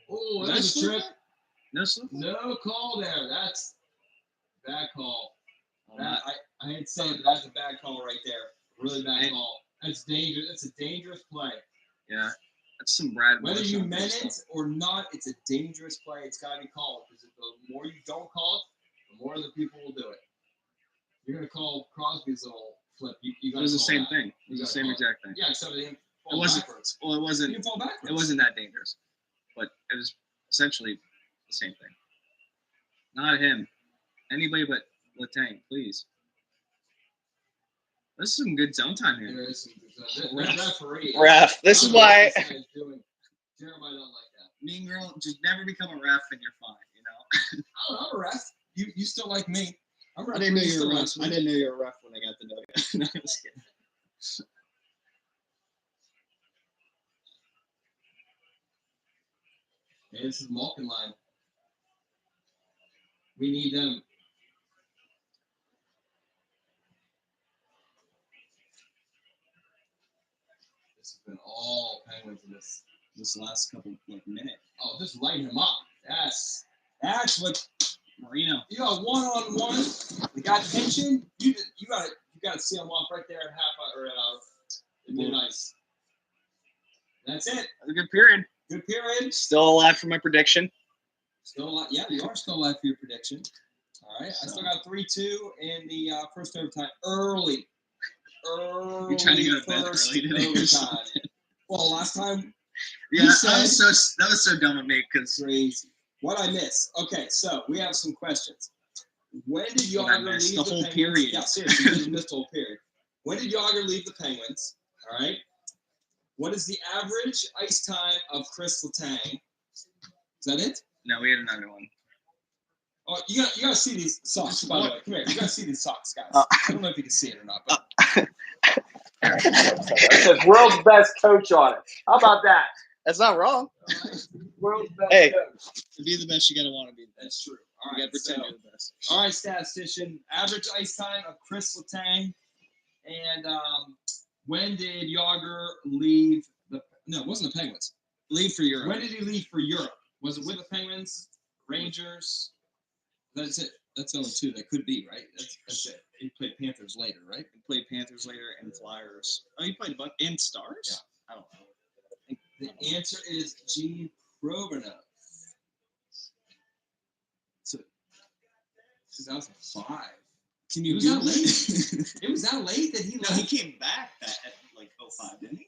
Speaker 4: Oh,
Speaker 3: Was
Speaker 4: that was
Speaker 3: that
Speaker 4: a trip.
Speaker 1: No slip.
Speaker 4: No call there. That's bad call.
Speaker 1: Uh,
Speaker 4: I hate to say it, but that's a bad call right there. Really bad call. That's dangerous. It's a dangerous play.
Speaker 1: Yeah, that's some Brad.
Speaker 4: Whether
Speaker 1: Bush
Speaker 4: you
Speaker 1: out there
Speaker 4: meant
Speaker 1: stuff.
Speaker 4: it or not, it's a dangerous play. It's got to be called because the more you don't call it, the more the people will do it. You're gonna call Crosby's little flip. You
Speaker 1: It
Speaker 4: got
Speaker 1: was the same thing. It
Speaker 4: You
Speaker 1: was the
Speaker 4: gotta
Speaker 1: same
Speaker 4: call it.
Speaker 1: exact thing.
Speaker 4: Yeah, except it didn't fall
Speaker 1: It wasn't.
Speaker 4: backwards.
Speaker 1: Well, it
Speaker 4: It
Speaker 1: wasn't.
Speaker 4: didn't fall backwards.
Speaker 1: It wasn't that dangerous, but it was essentially the same thing. Not him. Anybody but Letang, please. This is some good zone time here.
Speaker 4: There is some referee.
Speaker 1: Ref. This
Speaker 4: I
Speaker 1: is
Speaker 4: don't know what
Speaker 1: why
Speaker 4: this guy is doing. Jeremiah don't like that.
Speaker 1: mean girl just never become a ref and you're fine. You know.
Speaker 4: Oh, I'm a ref.
Speaker 2: You still like me?
Speaker 4: I'm a
Speaker 3: I didn't know you were a ref.
Speaker 4: still
Speaker 3: I didn't know you were a ref when I got to know you.
Speaker 1: No, I'm just kidding.
Speaker 4: Hey, this is Malkin line. We need them. This has been all Penguins in this last couple minute. Oh, just lighten him up. That's what
Speaker 3: Marino.
Speaker 4: you got one-on-one. You got tension. You got to see him off right there at half or at mid ice. That's it.
Speaker 1: That was a good period.
Speaker 4: Good period.
Speaker 1: Still alive for my prediction.
Speaker 4: Still alive. Yeah, you are still alive for your prediction. All right. I still got 3-2 in the first overtime. Early.
Speaker 1: You're trying to go to bed
Speaker 4: first
Speaker 1: early today.
Speaker 4: overtime. Well, last time,
Speaker 1: Yeah,
Speaker 4: You
Speaker 1: that was so dumb of me because
Speaker 4: crazy. What I missed? Okay, so we have some questions. When did
Speaker 1: What I
Speaker 4: Yager
Speaker 1: missed?
Speaker 4: leave
Speaker 1: The whole
Speaker 4: Penguins?
Speaker 1: period.
Speaker 4: Yeah, seriously, you just missed the whole period. When did Yager leave the Penguins? All right. What is the average ice time of Chris Letang? Is that it?
Speaker 1: no, we had another one.
Speaker 4: Oh, you got to see these socks, by the way. Come here. You got to see these socks, guys.
Speaker 1: Oh.
Speaker 4: I don't know if you can see it or not, but
Speaker 1: It says world's best coach on it. How about that? That's not wrong.
Speaker 4: world's best
Speaker 1: Hey.
Speaker 4: coach.
Speaker 3: To be the best, you got to want to be the best.
Speaker 4: That's true. All
Speaker 3: You
Speaker 4: right,
Speaker 3: got to pretend
Speaker 4: so-
Speaker 3: you're the best.
Speaker 4: All right, statistician. Average ice time of Chris Letang. And when did Yager leave the? No, it wasn't the Penguins.
Speaker 3: Leave for Europe.
Speaker 4: When did he leave for Europe? Was it with the Penguins, Rangers?
Speaker 3: That's it. That's only two. That could be, right?
Speaker 4: That's it. He played Panthers later, right?
Speaker 3: He played Panthers later and Flyers. Oh, he played and Stars?
Speaker 4: Yeah.
Speaker 3: I don't know.
Speaker 4: The answer is Gene Provenov. So 2005.
Speaker 3: Can
Speaker 4: It
Speaker 3: you
Speaker 4: was
Speaker 3: do
Speaker 4: that late? It was that late that he
Speaker 3: No, he
Speaker 4: left.
Speaker 3: came back at like 05, didn't he?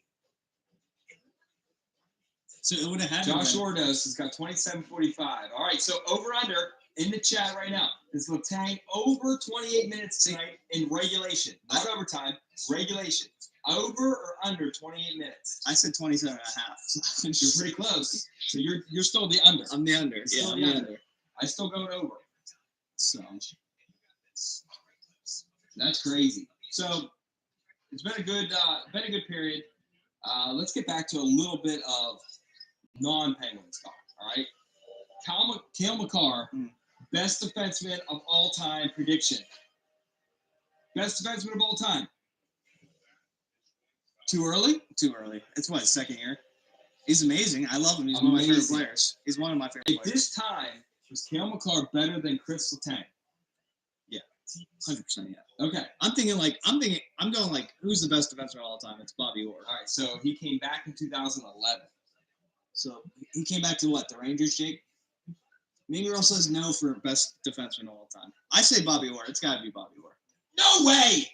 Speaker 3: So it would have had to
Speaker 4: Josh
Speaker 3: been-
Speaker 4: Ordos has got 27:45. All right, so over under in the chat right now. Is Letang over 28 minutes tonight in regulation? Not overtime, regulation. Over or under 28 minutes?
Speaker 3: I said 27 and a half.
Speaker 4: You're pretty close. So you're still the under.
Speaker 3: I'm the under.
Speaker 4: Still
Speaker 3: Yeah,
Speaker 4: the
Speaker 3: I'm the
Speaker 4: under.
Speaker 3: under.
Speaker 4: I still going over.
Speaker 3: So
Speaker 4: That's crazy. So it's been a good period. Let's get back to a little bit of non-Penguins talk. All right, Cale Makar, best defenseman of all time prediction. Best defenseman of all time. Too early?
Speaker 3: too early. It's what, his second year? He's amazing. I love him. He's one of my favorite
Speaker 4: Amazing.
Speaker 3: players. He's one of my favorite
Speaker 4: At
Speaker 3: players.
Speaker 4: this time, was Cale Makar better than Chris Letang?
Speaker 3: 100%, yeah.
Speaker 4: Okay.
Speaker 3: I'm going like, who's the best defenseman of all time? It's Bobby Orr.
Speaker 4: All right. So he came back in 2011.
Speaker 3: So he came back to what? The Rangers, Jake? Mean Girl says no for best defenseman of all time. I say Bobby Orr. It's got to be Bobby Orr.
Speaker 4: No way!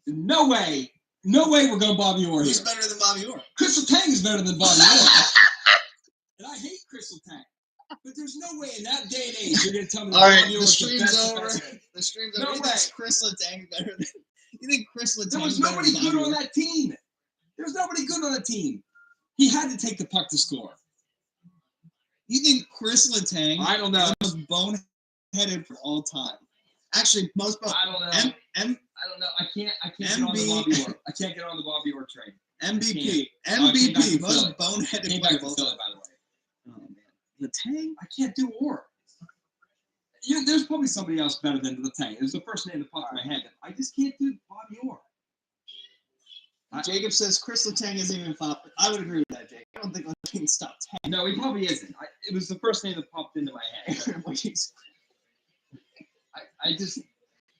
Speaker 4: No way! No way we're going Bobby Orr here.
Speaker 3: Who's better than Bobby Orr?
Speaker 4: Crystal Tang is better than Bobby Orr. And I hate Crystal Tang. But there's no way in that day and age you're going to tell me that
Speaker 3: All right,
Speaker 4: Bobby
Speaker 3: the
Speaker 4: Orr is the
Speaker 3: stream's
Speaker 4: best
Speaker 3: over.
Speaker 4: defenseman.
Speaker 3: The stream's
Speaker 4: No
Speaker 3: over. You
Speaker 4: way.
Speaker 3: think Chris Letang better than? You think Chris Letang?
Speaker 4: There was nobody good on that team. There was nobody good on the team. He had to take the puck to score.
Speaker 3: You think Chris Letang?
Speaker 4: I don't know.
Speaker 3: is the most boneheaded for all time. Actually, most.
Speaker 4: I don't know. I don't know. I can't get on the Bobby Orr. I can't get on the Bobby Orr train.
Speaker 3: MVP.
Speaker 4: Oh, he came back
Speaker 3: MVP.
Speaker 4: to
Speaker 3: Most
Speaker 4: Philly.
Speaker 3: boneheaded
Speaker 4: Came
Speaker 3: player
Speaker 4: back
Speaker 3: of
Speaker 4: to
Speaker 3: all
Speaker 4: Philly,
Speaker 3: time.
Speaker 4: by the way.
Speaker 3: Oh man, Letang.
Speaker 4: I can't do Orr. There's probably somebody else better than Letang. It was the first name that popped in my head. I just can't do Bobby Orr.
Speaker 3: Jacob says Chris Letang isn't even top. I would agree with that, Jake. I don't think King's top 10.
Speaker 4: No, he probably isn't. It was the first name that popped into my head. I just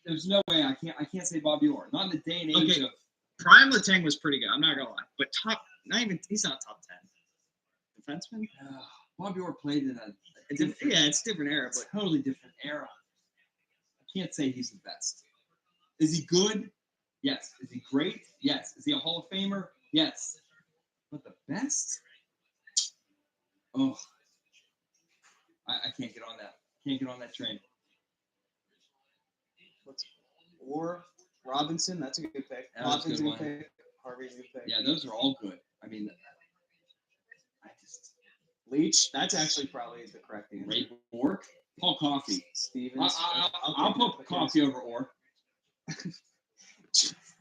Speaker 4: there's no way I can't say Bobby Orr. Not in the day and age
Speaker 3: Okay.
Speaker 4: of
Speaker 3: Prime Letang was pretty good. I'm not gonna lie, but he's not top 10 defenseman.
Speaker 4: Bobby Orr played in a
Speaker 3: It's a different era, but
Speaker 4: totally different era. I can't say he's the best. Is he good? Yes. Is he great? Yes. Is he a Hall of Famer? Yes. But the best? Oh, I can't get on that. Can't get on that train.
Speaker 3: or Robinson, that's a good pick.
Speaker 4: That was a
Speaker 3: Hopkins,
Speaker 4: good
Speaker 3: good
Speaker 4: one.
Speaker 3: pick. Harvey's a good pick.
Speaker 4: Yeah, those are all good. I mean, I just
Speaker 3: Leach, that's actually probably the correct answer.
Speaker 4: Ray Bork, Paul Coffey.
Speaker 3: Stevens.
Speaker 4: I'll put Coffey over Orr.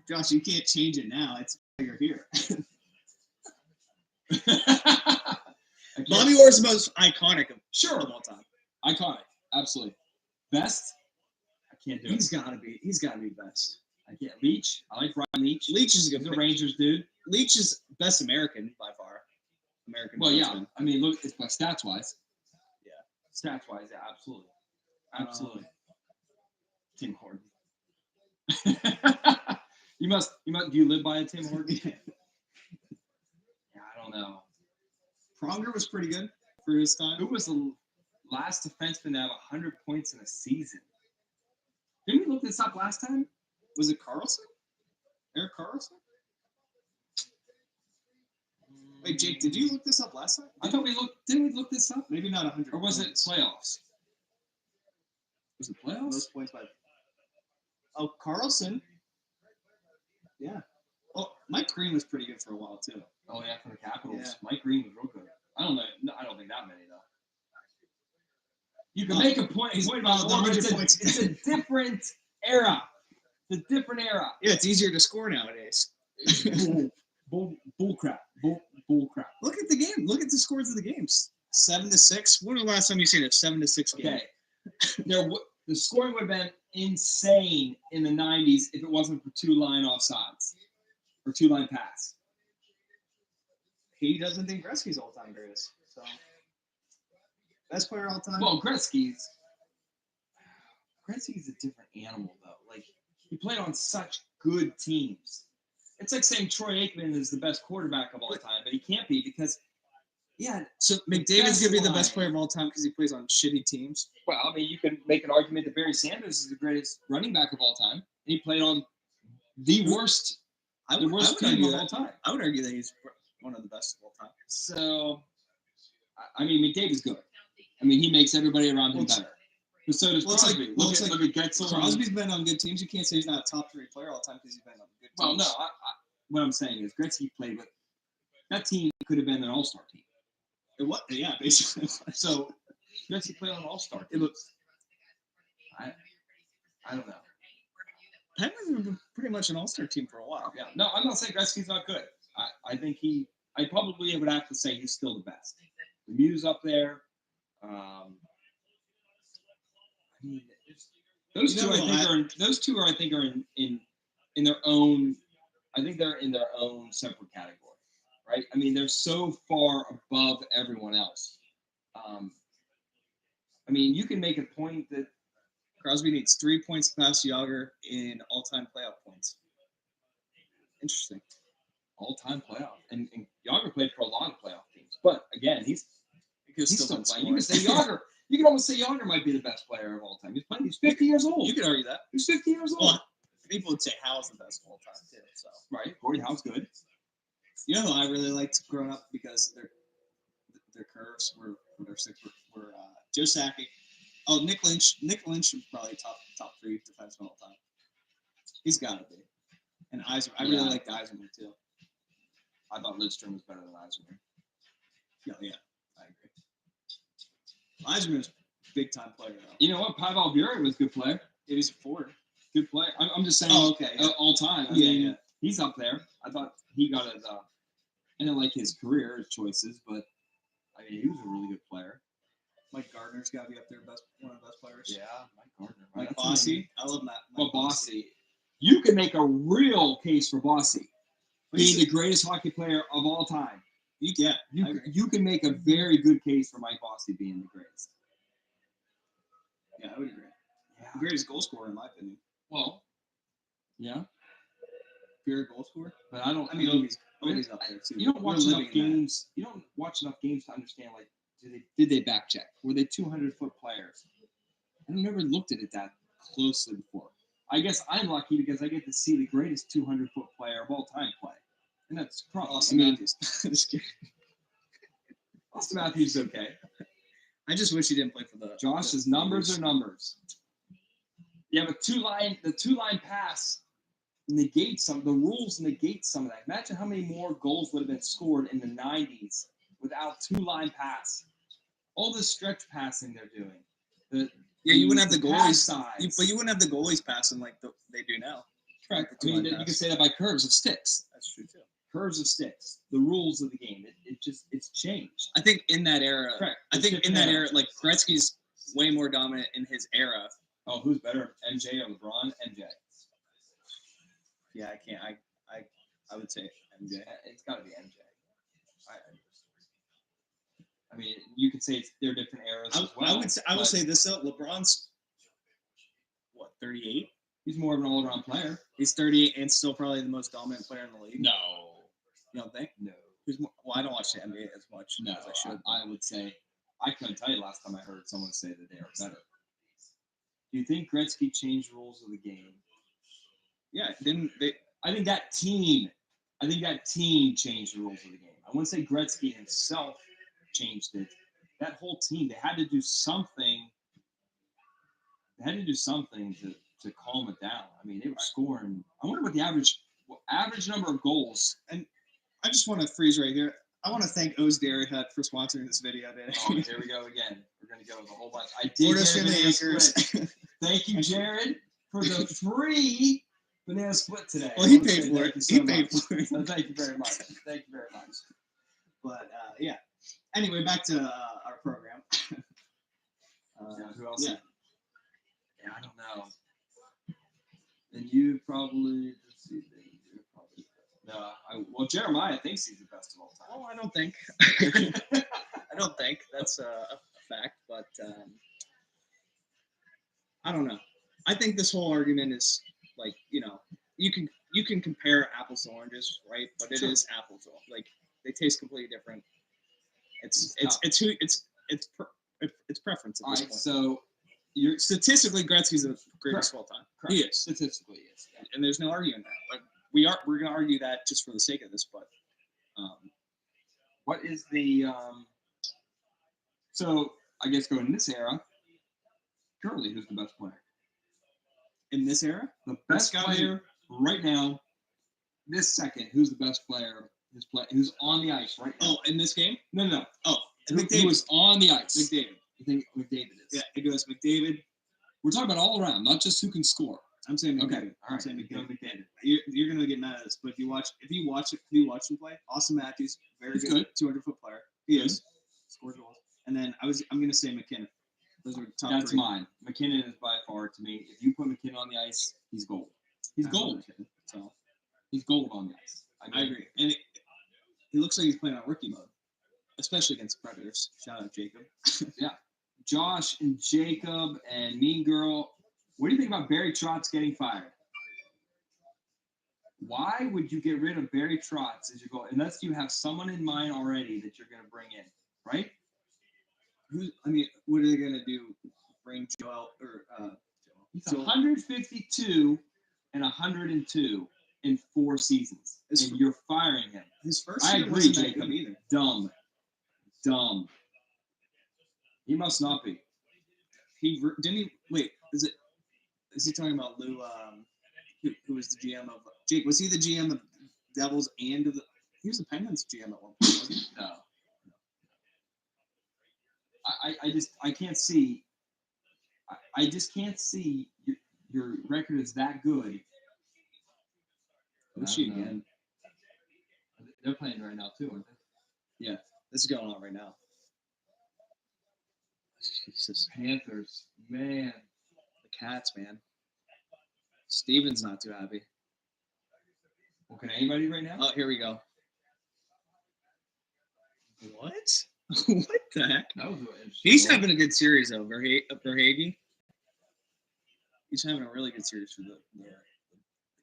Speaker 3: Josh, you can't change it now. It's you're here. Bobby Orr is the most iconic of all time.
Speaker 4: Iconic, absolutely. Best? I can't do
Speaker 3: He's gotta be best.
Speaker 4: I can't. Leach. I like Brian Leach.
Speaker 3: Leach is a good
Speaker 4: He's a
Speaker 3: pick.
Speaker 4: Rangers dude.
Speaker 3: Leach is best American by far. American.
Speaker 4: Well, yeah.
Speaker 3: defenseman.
Speaker 4: I mean, look, it's by stats wise.
Speaker 3: Yeah.
Speaker 4: Stats wise, yeah, absolutely. Absolutely. Tim Horton. you must. Do you live by a Tim Horton? Yeah, I don't know.
Speaker 3: Pronger was pretty good for his time.
Speaker 4: Who was the last defenseman to have 100 points in a season? Didn't we look this up last time?
Speaker 3: Was it Carlson? Eric Carlson? Wait, Jake, did you look this up last time?
Speaker 4: I thought we looked. Didn't we look this up?
Speaker 3: Maybe not 100.
Speaker 4: Or was it
Speaker 3: points.
Speaker 4: playoffs? Was it playoffs?
Speaker 3: Most points by. Oh, Carlson. Yeah. Oh, Mike Green was pretty good for a while too.
Speaker 4: Oh yeah, for the Capitals.
Speaker 3: Yeah.
Speaker 4: Mike Green was real good. I don't know. No, I don't think that many though. You can make a point about
Speaker 3: the 100
Speaker 4: it's
Speaker 3: points.
Speaker 4: It's a different era. It's a different era.
Speaker 3: Yeah, it's easier to score nowadays.
Speaker 4: Bull crap. Bull crap.
Speaker 3: Look at the game. Look at the scores of the games. 7-6. When was the last time you seen a 7-6 game?
Speaker 4: Okay. The scoring would have been insane in the 90s if it wasn't for two-line offsides or two-line pass.
Speaker 3: He doesn't think Gretzky's all-time greatest. So, best player all time.
Speaker 4: Well, Gretzky's a different animal, though. Like, he played on such good teams. It's like saying Troy Aikman is the best quarterback of all time, but he can't be because,
Speaker 3: so McDavid's gonna be the best
Speaker 4: line.
Speaker 3: player of all time because he plays on shitty teams.
Speaker 4: well, I mean, you can make an argument that Barry Sanders is the greatest running back of all time. He played on the worst team
Speaker 3: argue
Speaker 4: of
Speaker 3: that.
Speaker 4: all time.
Speaker 3: I would argue that he's one of the best of all time.
Speaker 4: So, I mean, McDavid's good. I mean, he makes everybody around him better. But so does Crosby. Look at Getzel.
Speaker 3: Crosby's been on good teams. You can't say he's not a top 3 player all time because he's been on good teams.
Speaker 4: Well, no. What I'm saying is Gretzky played with that team could have been an all-star team.
Speaker 3: Yeah, basically.
Speaker 4: So Gretzky played on an all-star team.
Speaker 3: It looks.
Speaker 4: I don't know.
Speaker 3: Penguins been pretty much an all-star team for a while.
Speaker 4: Yeah. No, I'm not saying Gretzky's not good. I think I probably would have to say he's still the best. The Muse up there. I mean, those two I think are in their own. I think they're in their own separate category, right? I mean, they're so far above everyone else. I mean, you can make a point that
Speaker 3: Crosby needs 3 points to pass Yager in all-time playoff points. Interesting.
Speaker 4: all-time playoff, and Yager played for a lot of playoff teams. But again, he's still playing. You can say Yager. You can almost say Yager might be the best player of all time. He's playing. He's 50 years old.
Speaker 3: You could argue that.
Speaker 4: He's 50 years old.
Speaker 3: Well, people would say Hal's the best of all time too. So
Speaker 4: Right, Gordie Howe's good.
Speaker 3: you know who I really liked growing up because their curves were Joe Sakic. Oh, Nick Lynch. Nick Lynch was probably top 3 defenseman all time. He's got to be. And Eisner. I really liked Eisner too.
Speaker 4: I thought Lidstrom was better than Eisner.
Speaker 3: Yeah, I agree. Eisner's a big-time player, though.
Speaker 4: You know what? Pavel Bure was a good player.
Speaker 3: Yeah, he's a forward.
Speaker 4: Good player. I'm just saying.
Speaker 3: Oh, okay. Yeah.
Speaker 4: All time. I mean, he's up there. I thought he got it. I didn't like his career choices, but I mean, he was a really good player.
Speaker 3: Mike Gardner's got to be up there, one of the best players.
Speaker 4: Yeah, Mike Gardner.
Speaker 3: Mike Bossy. I love that.
Speaker 4: Well, Bossy. You can make a real case for Bossy being the greatest hockey player of all time.
Speaker 2: You can make a very good case for Mike Bossy being the greatest.
Speaker 3: Yeah, I would agree.
Speaker 2: Yeah.
Speaker 3: The greatest goal scorer, in my opinion.
Speaker 4: Well,
Speaker 2: Yeah.
Speaker 3: Pure goal scorer.
Speaker 2: But I don't.
Speaker 3: I mean, Obi's up there too.
Speaker 2: You don't watch
Speaker 3: We're
Speaker 2: enough
Speaker 3: living in that.
Speaker 2: games. You don't watch enough games to understand. Like, did they back check? Were they 200-foot players? I've never looked at it that closely before. I guess I'm lucky because I get to see the greatest 200-foot player of all time play, and that's probably
Speaker 3: Austin Matthews. Just kidding.
Speaker 2: Austin Matthews is okay.
Speaker 3: I just wish he didn't play for the.
Speaker 2: Josh's numbers are numbers. Yeah, but the two-line pass negates some. The rules negate some of that. Imagine how many more goals would have been scored in the 90s without two-line pass. All this stretch passing they're doing.
Speaker 3: You wouldn't have the
Speaker 2: pass
Speaker 3: goalies.
Speaker 2: size.
Speaker 3: But you wouldn't have the goalies passing like they do now.
Speaker 2: Correct.
Speaker 3: The
Speaker 2: I mean,
Speaker 3: two-line
Speaker 2: you
Speaker 3: pass.
Speaker 2: can say that by curves of sticks.
Speaker 3: That's true too.
Speaker 2: Curves of sticks. The rules of the game. It's changed.
Speaker 3: I think in that era.
Speaker 2: Correct.
Speaker 3: I think
Speaker 2: It's
Speaker 3: in that
Speaker 2: different
Speaker 3: era, like Gretzky's way more dominant in his era.
Speaker 2: Oh, who's better, MJ or LeBron? MJ.
Speaker 3: Yeah, I can't. I would say MJ.
Speaker 2: It's got to be MJ. I mean, you could say they're different eras as well.
Speaker 3: I would say this though. LeBron's what 38.
Speaker 2: He's more of an all-around player.
Speaker 3: He's 38 and still probably the most dominant player in the league.
Speaker 2: No.
Speaker 3: You don't think?
Speaker 2: No.
Speaker 3: Who's more, well, I don't watch the NBA as much
Speaker 2: No,
Speaker 3: as I should.
Speaker 2: I would say I couldn't tell you last time I heard someone say that they are better. Do you think Gretzky changed the rules of the game?
Speaker 3: Yeah, didn't they?
Speaker 2: I think that team changed the rules of the game. I wouldn't say Gretzky himself changed it. That whole team, they had to do something. They had to do something to calm it down. I mean, they were scoring. I wonder what the average number of goals.
Speaker 3: And I just want to freeze right here. I want to thank O's Dairy Hut for sponsoring this video today.
Speaker 2: Oh, here we go again. We're going to go with a whole bunch. I did
Speaker 3: Orders
Speaker 2: get a
Speaker 3: from the
Speaker 2: banana
Speaker 3: Anchors.
Speaker 2: split. Thank you, Jared, for the free banana split today.
Speaker 3: Well, he
Speaker 2: I wanna
Speaker 3: paid
Speaker 2: say
Speaker 3: for
Speaker 2: thank
Speaker 3: it.
Speaker 2: you so
Speaker 3: He paid
Speaker 2: much.
Speaker 3: for it.
Speaker 2: So thank you very much. Thank you very much.
Speaker 3: But yeah. Anyway, back to our program.
Speaker 2: Who else?
Speaker 3: Yeah.
Speaker 2: Yeah, I don't know. And you probably let's see. You're probably well, Jeremiah thinks he's the best of all time.
Speaker 3: Well, I don't think. I don't think that's a fact, but I don't know. I think this whole argument is like you can compare apples to oranges, right? But it is apples to like they taste completely different. It's preference at
Speaker 2: All
Speaker 3: this
Speaker 2: right,
Speaker 3: point.
Speaker 2: so
Speaker 3: Statistically, Gretzky's the greatest of all time.
Speaker 2: correct.
Speaker 3: He is,
Speaker 2: Statistically, yes. Yeah.
Speaker 3: and there's no arguing that. Like we're gonna argue that just for the sake of this, but
Speaker 2: What is the so I guess going in this era, currently who's the best player?
Speaker 3: in this era,
Speaker 2: The best player right now, this second, who's the best player who's on the ice right now?
Speaker 3: oh, in this game,
Speaker 2: No.
Speaker 3: oh,
Speaker 2: Who
Speaker 3: McDavid.
Speaker 2: is on the ice?
Speaker 3: McDavid.
Speaker 2: You think McDavid is?
Speaker 3: Yeah, it goes McDavid.
Speaker 2: We're talking about all around, not just who can score.
Speaker 3: I'm saying McDavid.
Speaker 2: Okay, all
Speaker 3: I'm
Speaker 2: right.
Speaker 3: saying
Speaker 2: Go
Speaker 3: McDavid.
Speaker 2: McDavid.
Speaker 3: You're gonna get mad at us, but if you watch him play, Austin Matthews, very
Speaker 2: He's
Speaker 3: good,
Speaker 2: good.
Speaker 3: 200-foot player. He is scores goals. And then I'm gonna say McKinnon. Those are top
Speaker 2: That's
Speaker 3: three.
Speaker 2: mine. McKinnon is by far, to me, if you put McKinnon on the ice, he's gold. He's
Speaker 3: I love
Speaker 2: gold.
Speaker 3: McKinnon, so
Speaker 2: He's gold on the ice.
Speaker 3: I agree. And he looks like he's playing on rookie mode, especially against Predators. Shout out Jacob.
Speaker 2: Josh and Jacob and Mean Girl. What do you think about Barry Trotz getting fired? Why would you get rid of Barry Trotz as you go, unless you have someone in mind already that you're going to bring in, right?
Speaker 3: What are they gonna do? Bring Joel or
Speaker 2: He's
Speaker 3: Joel?
Speaker 2: 152 and 102 in 4 seasons, and you're firing him.
Speaker 3: His first
Speaker 2: I
Speaker 3: year
Speaker 2: agree,
Speaker 3: wasn't that
Speaker 2: Jacob.
Speaker 3: good either.
Speaker 2: Dumb. He must not be.
Speaker 3: Didn't he? Wait, is he talking about Lou? Who was the GM of Jake? Was he the GM of Devils and of the? He was the Penguins GM at one point, wasn't he?
Speaker 2: No. I can't see. I just can't see your record is that good.
Speaker 3: Who's she again?
Speaker 2: They're playing right now too, aren't they?
Speaker 3: Yeah, this is going on right now. Jesus,
Speaker 2: Panthers, man.
Speaker 3: the Cats, man. Steven's not too happy.
Speaker 2: Well, can anybody right now?
Speaker 3: Oh, here we go.
Speaker 1: What? What the heck?
Speaker 4: That was an interesting
Speaker 1: He's
Speaker 4: goal.
Speaker 1: having a good series though, Verhage. He's having a really good series for the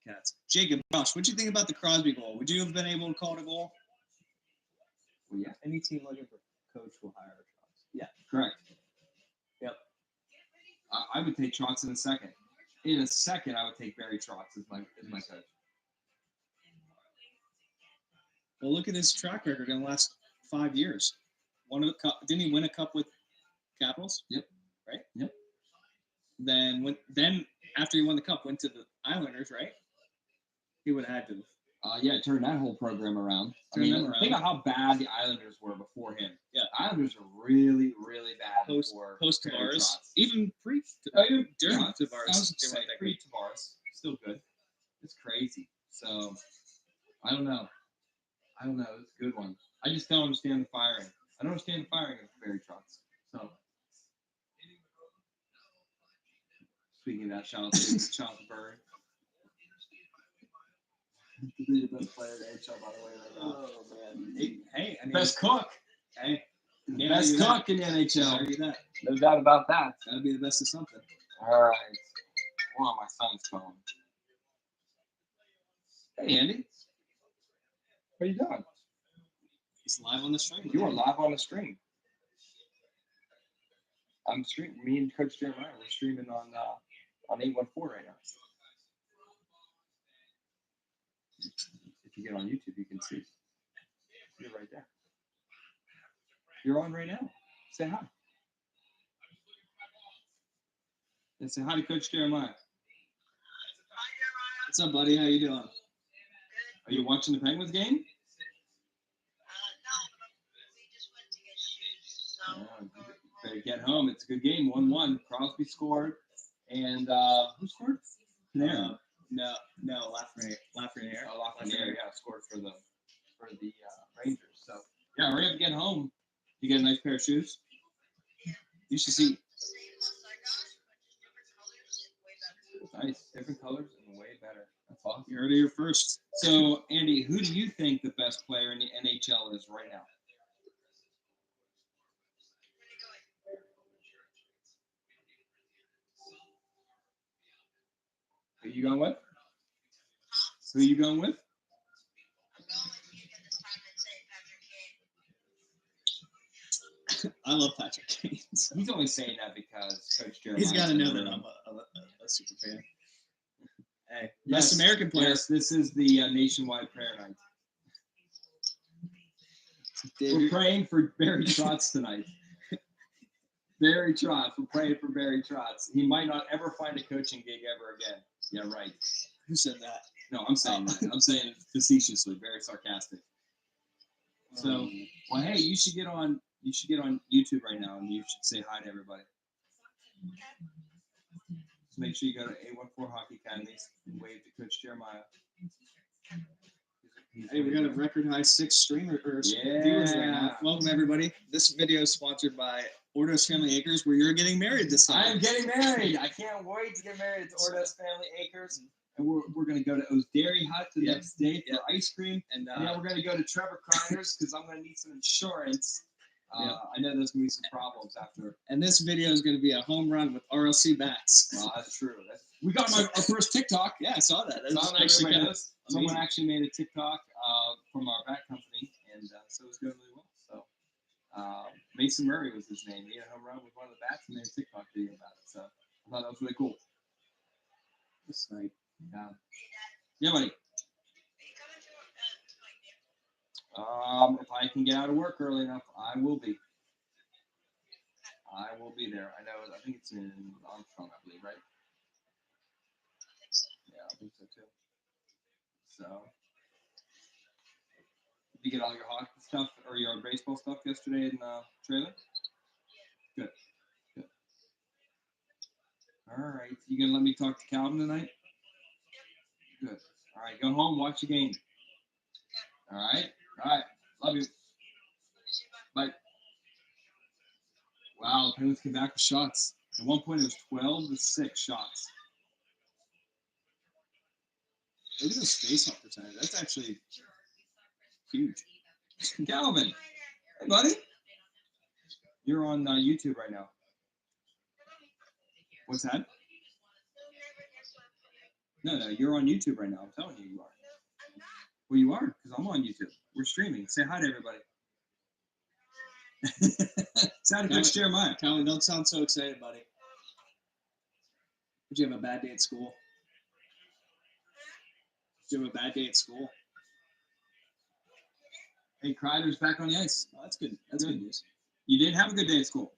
Speaker 1: Cats.
Speaker 3: Jacob, Josh, what'd you think about the Crosby goal? Would you have been able to call it a goal?
Speaker 4: Well, yeah,
Speaker 1: Any team looking for coach will hire Trotz.
Speaker 4: correct.
Speaker 1: Yep.
Speaker 4: I would take Trotz in a second. In a second, I would take Barry Trotz as my coach.
Speaker 3: Well, look at his track record in the last 5 years. Didn't he win a cup with Capitals?
Speaker 4: Yep.
Speaker 3: Right.
Speaker 4: Yep.
Speaker 3: Then after he won the cup, went to the Islanders, right? He would have had to.
Speaker 4: Yeah, turn that whole program around.
Speaker 3: Turn them around.
Speaker 4: Think about how bad the Islanders were before him.
Speaker 3: Yeah.
Speaker 4: Islanders are really, really bad
Speaker 3: Post
Speaker 4: Barry
Speaker 3: Tavares,
Speaker 4: Trotz.
Speaker 3: even during
Speaker 4: Yeah,
Speaker 3: Tavares,
Speaker 4: I was
Speaker 3: they
Speaker 4: saying,
Speaker 3: weren't that
Speaker 4: pre
Speaker 3: great.
Speaker 4: Tavares, still good. It's crazy. So I don't know. It's a good one. I just don't understand the firing. I don't understand the firing of Barry Trotz. So speaking of that, shout out to Bird. To be the best player in the NHL, by the way, right now.
Speaker 3: Oh man! Hey, I mean,
Speaker 4: Best cook.
Speaker 3: Hey, can't
Speaker 4: Best
Speaker 3: argue that.
Speaker 4: cook in the
Speaker 3: Can't
Speaker 4: NHL.
Speaker 3: argue that.
Speaker 4: No doubt about that.
Speaker 3: Got to be the best of something.
Speaker 4: All right. We're on my son's phone. Hey, Andy. What are you doing?
Speaker 3: He's live on the stream.
Speaker 4: You are live on the stream. I'm streaming. Me and Coach Jeremiah, we're streaming on 814 right now. If you get on YouTube, you can see. You're right there. You're on right now. Say hi. And say hi to Coach Jeremiah.
Speaker 3: What's up, buddy? How you doing?
Speaker 4: Are you watching the Penguins game? Yeah, better get home. It's a good game. 1-1. Crosby scored. And who scored? Panarin.
Speaker 3: No, Lafreniere.
Speaker 4: Lafreniere, yeah, scored for the Rangers. So yeah, hurry up and get home. You get a nice pair of shoes. You should see. Nice, different colors and way better. That's awesome.
Speaker 3: You heard it here first.
Speaker 4: So Andy, who do you think the best player in the NHL is right now? Who you going with? Who you going with?
Speaker 3: I love Patrick Kane.
Speaker 4: He's only saying that because Coach Jeremiah.
Speaker 3: He's got to know that I'm a super fan. Hey,
Speaker 4: Yes,
Speaker 3: best American player.
Speaker 4: Yes, this is the nationwide prayer night. We're praying for Barry Trotz tonight. Barry Trotz. We're praying for Barry Trotz. He might not ever find a coaching gig ever again. Yeah, right.
Speaker 3: Who said that?
Speaker 4: No, I'm saying that. I'm saying it facetiously, very sarcastic. So, well, hey, you should get on YouTube right now, and you should say hi to everybody. So make sure you go to 814 Hockey Academies and wave to Coach Jeremiah.
Speaker 3: Hey, we got a record high 6 viewers right now.
Speaker 4: Yeah.
Speaker 3: Welcome everybody. This video is sponsored by Ordos Family Acres, where you're getting married this
Speaker 4: I
Speaker 3: summer.
Speaker 4: am getting married. I can't wait to get married to Ordos Family Acres. And we're going to go to O's Dairy Hut the next day for ice cream.
Speaker 3: And
Speaker 4: Yeah, we're going to go to Trevor Kreiner's because I'm going to need some insurance. I know there's going to be some problems after.
Speaker 3: and this video is going to be a home run with RLC bats.
Speaker 4: That's true. We got our first TikTok.
Speaker 3: Yeah, I saw that. That
Speaker 4: So
Speaker 3: was
Speaker 4: I'm
Speaker 3: actually
Speaker 4: everybody
Speaker 3: kind of
Speaker 4: knows. Someone
Speaker 3: amazing.
Speaker 4: actually made a TikTok from our bat company, and so it was going really well. So Mason Murray was his name. He had a home run with one of the bats, and made a TikTok video about it. So I thought that was really cool.
Speaker 3: This night.
Speaker 4: Yeah, buddy. If I can get out of work early enough, I will be. I will be there. I think it's in Armstrong, I believe, right? Yeah, I think so too. So, did you get all your hockey stuff or your baseball stuff yesterday in the trailer? Good. All right. You gonna let me talk to Calvin tonight? Good. All right. Go home. Watch the game. All right. Love you. Bye. Wow, the Penguins came back with shots. At one point, it was 12-6 shots.
Speaker 3: Look at this face-off percentage. That's actually huge.
Speaker 4: Calvin,
Speaker 2: Hey, buddy. You're on YouTube right now. What's that? No, you're on YouTube right now. I'm telling you, you are. Well, you are, because I'm on YouTube. We're streaming. Say hi to everybody. Say hi to Coach Jeremiah.
Speaker 3: Calvin, don't sound so excited, buddy. Did you have a bad day at school? Did you have a bad day at school?
Speaker 2: Hey, Kreider's back on the ice.
Speaker 3: Oh, that's good. That's good news.
Speaker 2: You did have a good day at school.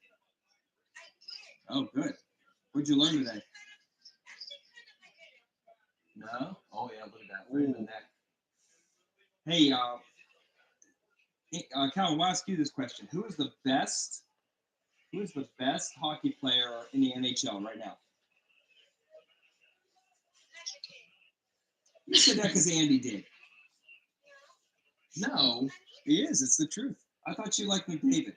Speaker 2: Oh, good. What'd you learn today? No? Oh, yeah, look at that. Right in the neck. Hey, Calvin, I'll ask you this question. Who is the best hockey player in the NHL right now? You said that because Andy did. No.
Speaker 3: He is. It's the truth.
Speaker 2: I thought you liked McDavid.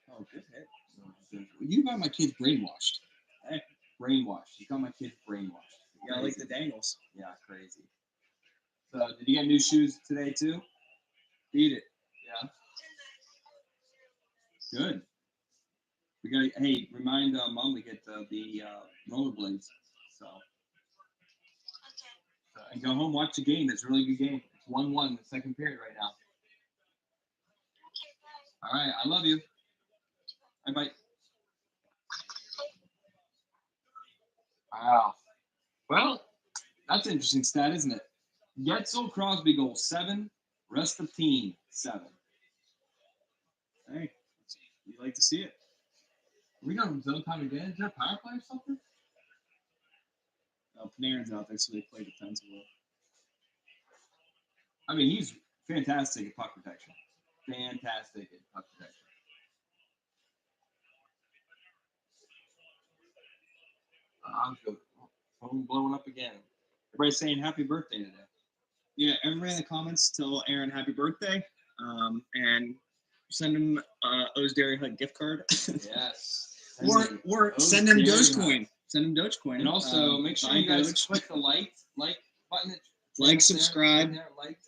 Speaker 3: Oh, good hit.
Speaker 2: You got my kids brainwashed. Hey, brainwashed. You got my kids brainwashed.
Speaker 3: Yeah, I like the dangles.
Speaker 2: Yeah, crazy. So, did you get new shoes today too?
Speaker 3: Beat it.
Speaker 2: Yeah. Good. We got. Hey, remind Mom to get the rollerblades. So, and go home, watch the game. It's a really good game. It's 1-1 in the second period right now. All right, I love you. Bye. Wow. Well, that's an interesting stat, isn't it? Getzel, Crosby goal 7, rest of team 7.
Speaker 3: Hey, you like to see it.
Speaker 2: Are we going zone time again? Is there a power play or something?
Speaker 3: No, Panarin's out there, so they play defensively.
Speaker 2: I mean, he's fantastic at puck protection. Fantastic at puck protection. I'm good. Phone blowing up again. Everybody's saying happy birthday today.
Speaker 3: Yeah, everybody in the comments tell Aaron happy birthday, and send him O's Dairy Hut gift card.
Speaker 2: Yes.
Speaker 3: or send him Dogecoin. Send him Dogecoin.
Speaker 2: And also make sure you guys
Speaker 3: Doge.
Speaker 2: click the like button.
Speaker 3: Like, subscribe.
Speaker 2: There, like.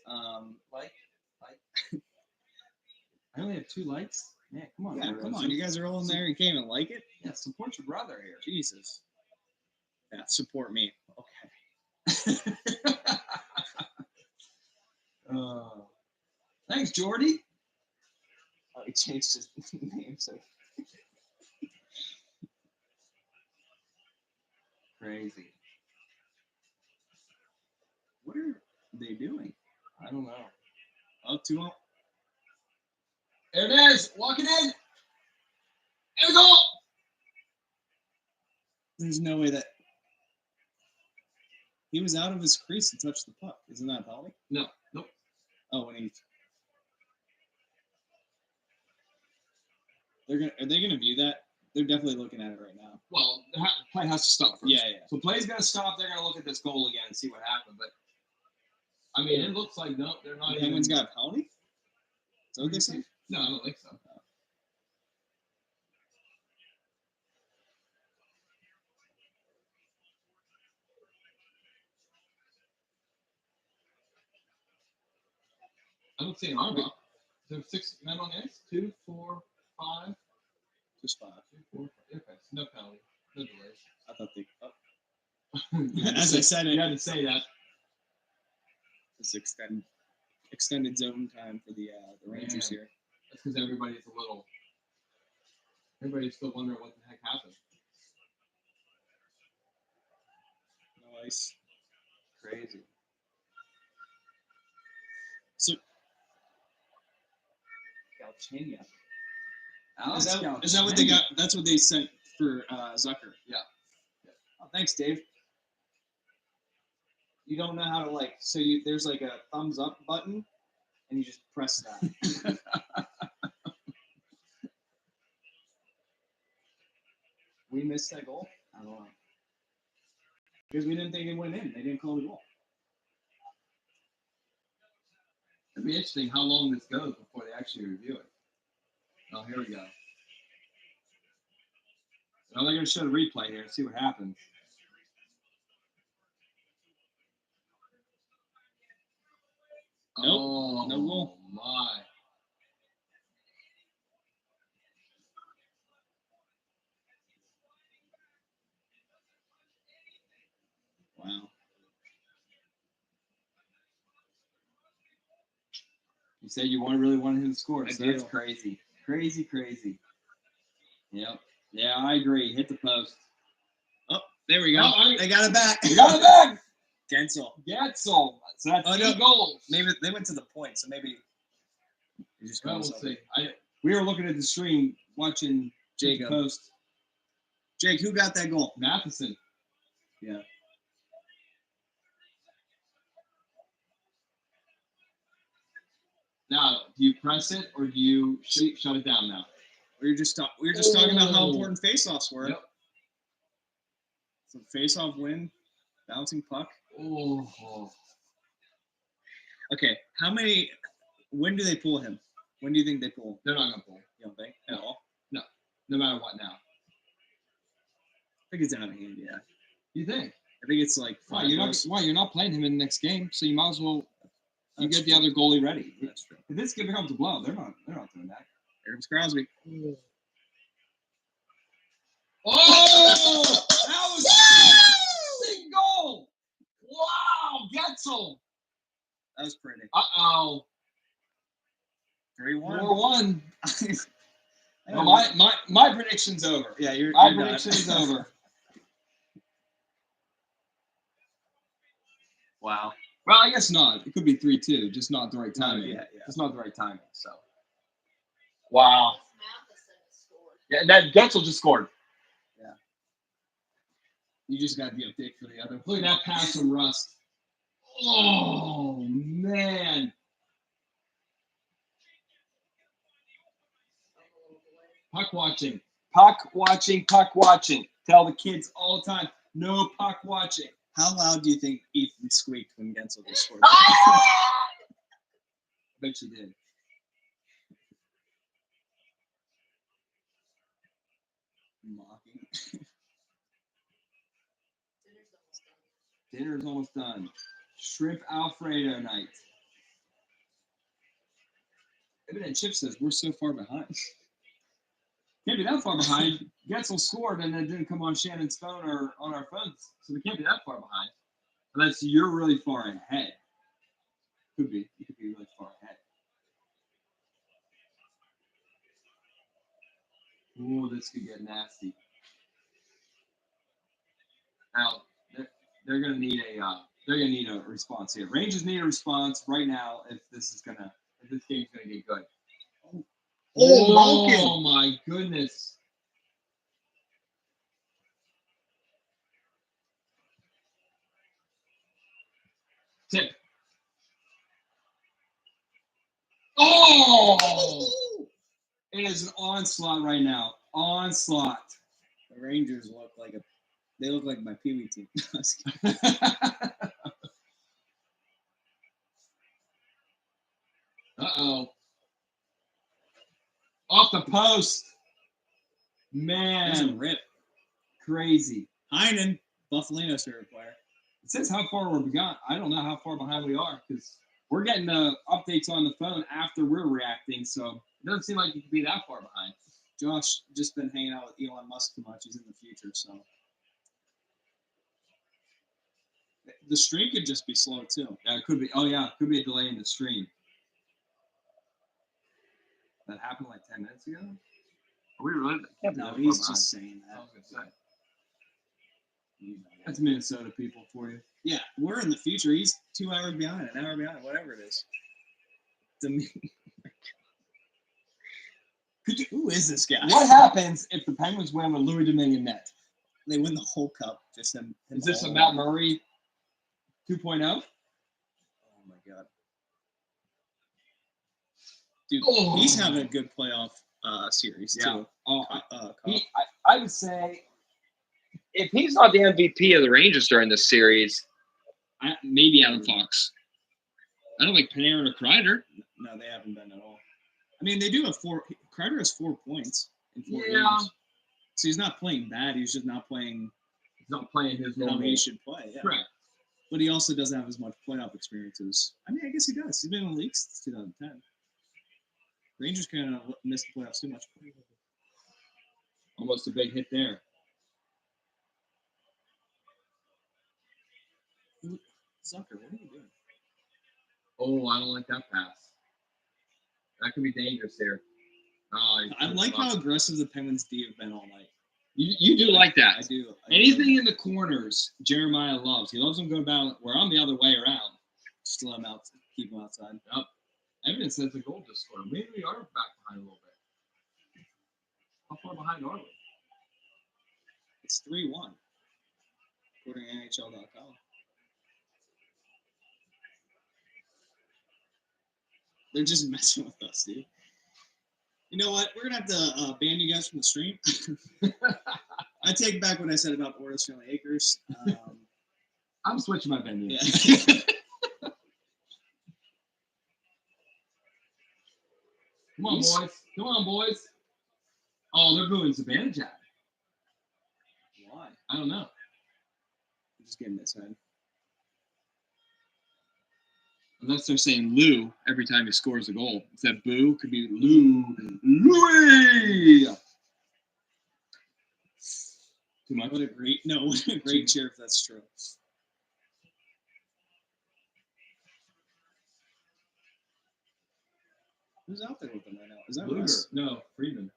Speaker 2: I only have 2 likes. Man, come on.
Speaker 3: Yeah, come on. You guys are all in there. You can't even like it.
Speaker 2: Yeah, support your brother here.
Speaker 3: Jesus. Yeah, support me. Okay.
Speaker 2: Thanks, Jordy.
Speaker 3: Oh, he changed his name. So
Speaker 2: Crazy.
Speaker 3: what are they doing?
Speaker 2: I don't know.
Speaker 3: Up to him.
Speaker 2: There it is. Walk it in. There we go.
Speaker 3: There's no way that he was out of his crease to touch the puck. Isn't that a penalty?
Speaker 2: No. Nope.
Speaker 3: Oh, when he. Are they gonna view that? They're definitely looking at it right now.
Speaker 2: Well, the play has to stop first.
Speaker 3: Yeah.
Speaker 2: So play's gonna stop. They're gonna look at this goal again and see what happened. But I mean, it looks like no, they're not.
Speaker 3: The Penguins got a penalty. Is that what they said?
Speaker 2: No, I don't think so. I don't see an arm up. Is there 6 men on the ice? 2, 4, 5.
Speaker 3: Just 5.
Speaker 2: 2, 4, 5. Okay, so no penalty, no delays.
Speaker 3: I thought they. Oh. As I said it.
Speaker 2: You had to say that.
Speaker 3: It's extended zone time for the Rangers here.
Speaker 2: That's because everybody's still wondering what the heck happened.
Speaker 3: No ice.
Speaker 2: Crazy.
Speaker 3: So
Speaker 2: Galchenyuk.
Speaker 3: Is that what they got? That's what they sent for Zucker.
Speaker 2: Yeah.
Speaker 3: Oh, thanks, Dave. You don't know how to there's like a thumbs up button, and you just press that. We missed that goal. I don't know because we didn't think it went in. They didn't call the goal.
Speaker 2: It'd be interesting how long this goes before they actually review it. Oh, here we go. Now they're going to show the replay here and see what happens.
Speaker 3: Nope,
Speaker 4: Oh,
Speaker 3: no goal.
Speaker 4: my.
Speaker 3: Wow.
Speaker 2: You said you really wanted him to score.
Speaker 3: I
Speaker 2: So
Speaker 3: do.
Speaker 2: that's crazy. Crazy. Yep. Yeah, I agree. Hit the post.
Speaker 3: Oh, there we go.
Speaker 4: No,
Speaker 3: They got it back.
Speaker 2: You got it back.
Speaker 3: Gensel.
Speaker 2: Getzel. So that's
Speaker 3: Oh,
Speaker 2: 8
Speaker 3: no.
Speaker 2: goals.
Speaker 3: Maybe they went to the point, so maybe you just
Speaker 4: Well,
Speaker 3: got
Speaker 4: we'll
Speaker 3: something.
Speaker 4: see.
Speaker 2: We were looking at the stream, watching Hit the
Speaker 3: Jacob.
Speaker 2: post.
Speaker 3: Jake, who got that goal?
Speaker 4: Matheson.
Speaker 3: Yeah.
Speaker 4: Now, do you press it or do you shut it down now?
Speaker 3: We were just talking about how
Speaker 4: Oh.
Speaker 3: important face-offs were.
Speaker 4: Yep.
Speaker 3: So face-off win, bouncing puck.
Speaker 4: Oh.
Speaker 3: Okay, when do they pull him? When do you think they pull him?
Speaker 4: They're not going to pull.
Speaker 3: You don't think? At all?
Speaker 4: No matter what now.
Speaker 3: I think it's out of hand, yeah.
Speaker 4: You think?
Speaker 3: I think it's like
Speaker 2: Why
Speaker 3: five
Speaker 2: you're not?
Speaker 3: goals.
Speaker 2: Why you're not playing him in the next game? So you might as well. You
Speaker 3: That's
Speaker 2: get the
Speaker 3: true.
Speaker 2: other goalie ready.
Speaker 3: That's true.
Speaker 2: If this game becomes a blow, they're not doing that.
Speaker 3: Here comes Crosby.
Speaker 4: Oh! That was a big goal! Wow! Getzel!
Speaker 3: That was pretty.
Speaker 4: Uh-oh.
Speaker 3: 3-1.
Speaker 2: 4-1.
Speaker 3: I
Speaker 2: Well,
Speaker 3: don't know.
Speaker 2: my prediction's over.
Speaker 3: Yeah, you're
Speaker 2: My
Speaker 3: done.
Speaker 2: prediction's over.
Speaker 3: Wow.
Speaker 2: Well, I guess not. It could be 3-2, just not the right
Speaker 3: No,
Speaker 2: timing.
Speaker 3: yeah.
Speaker 2: Just not the right timing. So
Speaker 4: Wow. Yeah, that Getzel just scored.
Speaker 2: you just got the update for the other.
Speaker 4: Look at that pass from Rust. Oh, man. Puck watching.
Speaker 2: Puck watching. Tell the kids all the time, no puck watching.
Speaker 3: How loud do you think Ethan squeaked when Gensel just scored?
Speaker 2: I bet you did.
Speaker 3: Mocking.
Speaker 2: Dinner's almost done. Shrimp Alfredo night. Maybe that chip says we're so far behind. Can't be that far behind. Getzel scored and it didn't come on Shannon's phone or on our phones, so we can't be that far behind. Unless you're really far ahead. Could be. You could be really far ahead. Ooh, this could get nasty. Now they're gonna need a response here. Rangers need a response right now if this game's gonna get good.
Speaker 4: Oh, my goodness. Tip. Oh!
Speaker 2: It is an onslaught right now. Onslaught.
Speaker 3: The Rangers look like my Pee Wee team.
Speaker 4: Uh-oh.
Speaker 2: Off the post.
Speaker 3: There's a
Speaker 2: Man,
Speaker 3: rip.
Speaker 2: crazy.
Speaker 3: Heinen, Buffalino's favorite player.
Speaker 2: It says how far we're behind. I don't know how far behind we are because we're getting the updates on the phone after we're reacting. So
Speaker 4: It doesn't seem like you could be that far behind.
Speaker 3: Josh just been hanging out with Elon Musk too much. He's in the future, so the stream could just be slow too.
Speaker 2: yeah, it could be. Oh yeah, it could be a delay in the stream. That happened like 10 minutes ago.
Speaker 4: Are we really?
Speaker 3: No, he's just saying
Speaker 4: I
Speaker 3: that.
Speaker 4: was gonna say.
Speaker 2: That's Minnesota people for you.
Speaker 3: Yeah, we're in the future. He's 2 hours behind, an hour behind, whatever it is. To me, who is this guy?
Speaker 2: What happens if the Penguins win with Louis Domingue net?
Speaker 3: They win the whole cup. Just him
Speaker 4: Is this a
Speaker 3: all
Speaker 4: Matt
Speaker 3: over.
Speaker 4: Murray
Speaker 2: 2.0?
Speaker 3: Oh my god, dude,
Speaker 4: Oh.
Speaker 3: he's having a good playoff series
Speaker 2: Yeah.
Speaker 3: too.
Speaker 2: Oh,
Speaker 3: Cup.
Speaker 2: I would say
Speaker 5: If he's not the MVP of the Rangers during this series, maybe Adam Fox. I don't think Panarin or Kreider.
Speaker 3: No, they haven't been at all. I mean, they do have 4. Kreider has 4 points in 4
Speaker 4: Yeah.
Speaker 3: games. So he's not playing bad. He's just not playing
Speaker 4: He's not playing his
Speaker 3: how
Speaker 4: normal.
Speaker 3: he should play. Yeah.
Speaker 4: Correct.
Speaker 3: But he also doesn't have as much playoff experience as. I mean, I guess he does. He's been in the league since 2010. Rangers kind of missed the playoffs too much.
Speaker 4: Almost a big hit there.
Speaker 3: Zucker, what are you doing?
Speaker 5: Oh, I don't like that pass. That could be dangerous here. Oh,
Speaker 3: I like how aggressive the Penguins D have been all night.
Speaker 5: you do like that.
Speaker 3: I do.
Speaker 4: Anything in the corners, Jeremiah loves. He loves them going down. Where I'm the other way around.
Speaker 3: Just let him out, keep him outside.
Speaker 5: Yep. Evidence says the goal just scored. Maybe we are back behind a little bit. How far behind are we?
Speaker 3: It's 3-1, according to NHL.com. They're just messing with us, dude. You know what? We're gonna have to ban you guys from the stream. I take back what I said about Oris Family Acres.
Speaker 5: I'm switching my venue.
Speaker 3: Yeah.
Speaker 5: Come on, boys. Come on, boys. Oh, they're booing Zibanejad.
Speaker 3: Why?
Speaker 5: I don't know.
Speaker 3: I'm just getting this head.
Speaker 4: Unless they're saying Lou every time he scores a goal. Instead of boo, could be Lou. Louis! Too much?
Speaker 3: What a great cheer if that's true. Who's out there with them right now? Is that
Speaker 5: Luger.
Speaker 3: Russ?
Speaker 5: No, Friedman.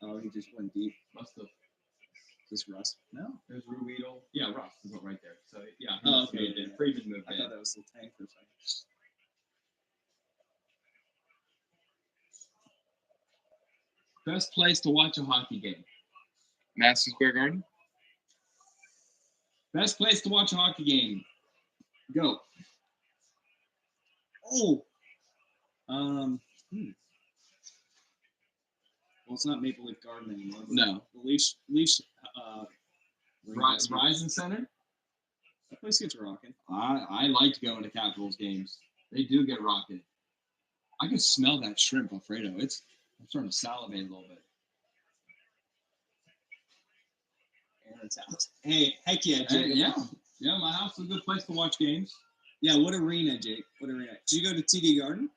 Speaker 3: Oh, he just went deep.
Speaker 5: Must have.
Speaker 3: Is this Russ? No.
Speaker 5: There's Ruedel. Yeah, Russ is right there. So, yeah. he
Speaker 3: Oh,
Speaker 5: must have
Speaker 3: okay.
Speaker 5: moved in.
Speaker 3: Yeah.
Speaker 5: Friedman moved
Speaker 3: I
Speaker 5: in.
Speaker 3: thought that was the tank for a second.
Speaker 5: Best place to watch a hockey game.
Speaker 4: Madison Square Garden?
Speaker 5: Best place to watch a hockey game. Go.
Speaker 3: Oh. Well, it's not Maple Leaf Garden anymore. But
Speaker 4: No.
Speaker 3: The Leafs.
Speaker 5: Verizon Center.
Speaker 3: That place gets rocking.
Speaker 5: I like to go into Capitals games. They do get rocking.
Speaker 4: I can smell that shrimp Alfredo. I'm starting to salivate a little bit.
Speaker 3: Aaron's house. Hey, heck yeah, Jake.
Speaker 5: Hey, yeah, my house is a good place to watch games.
Speaker 3: Yeah, what arena, Jake? What arena? Did you go to TD Garden?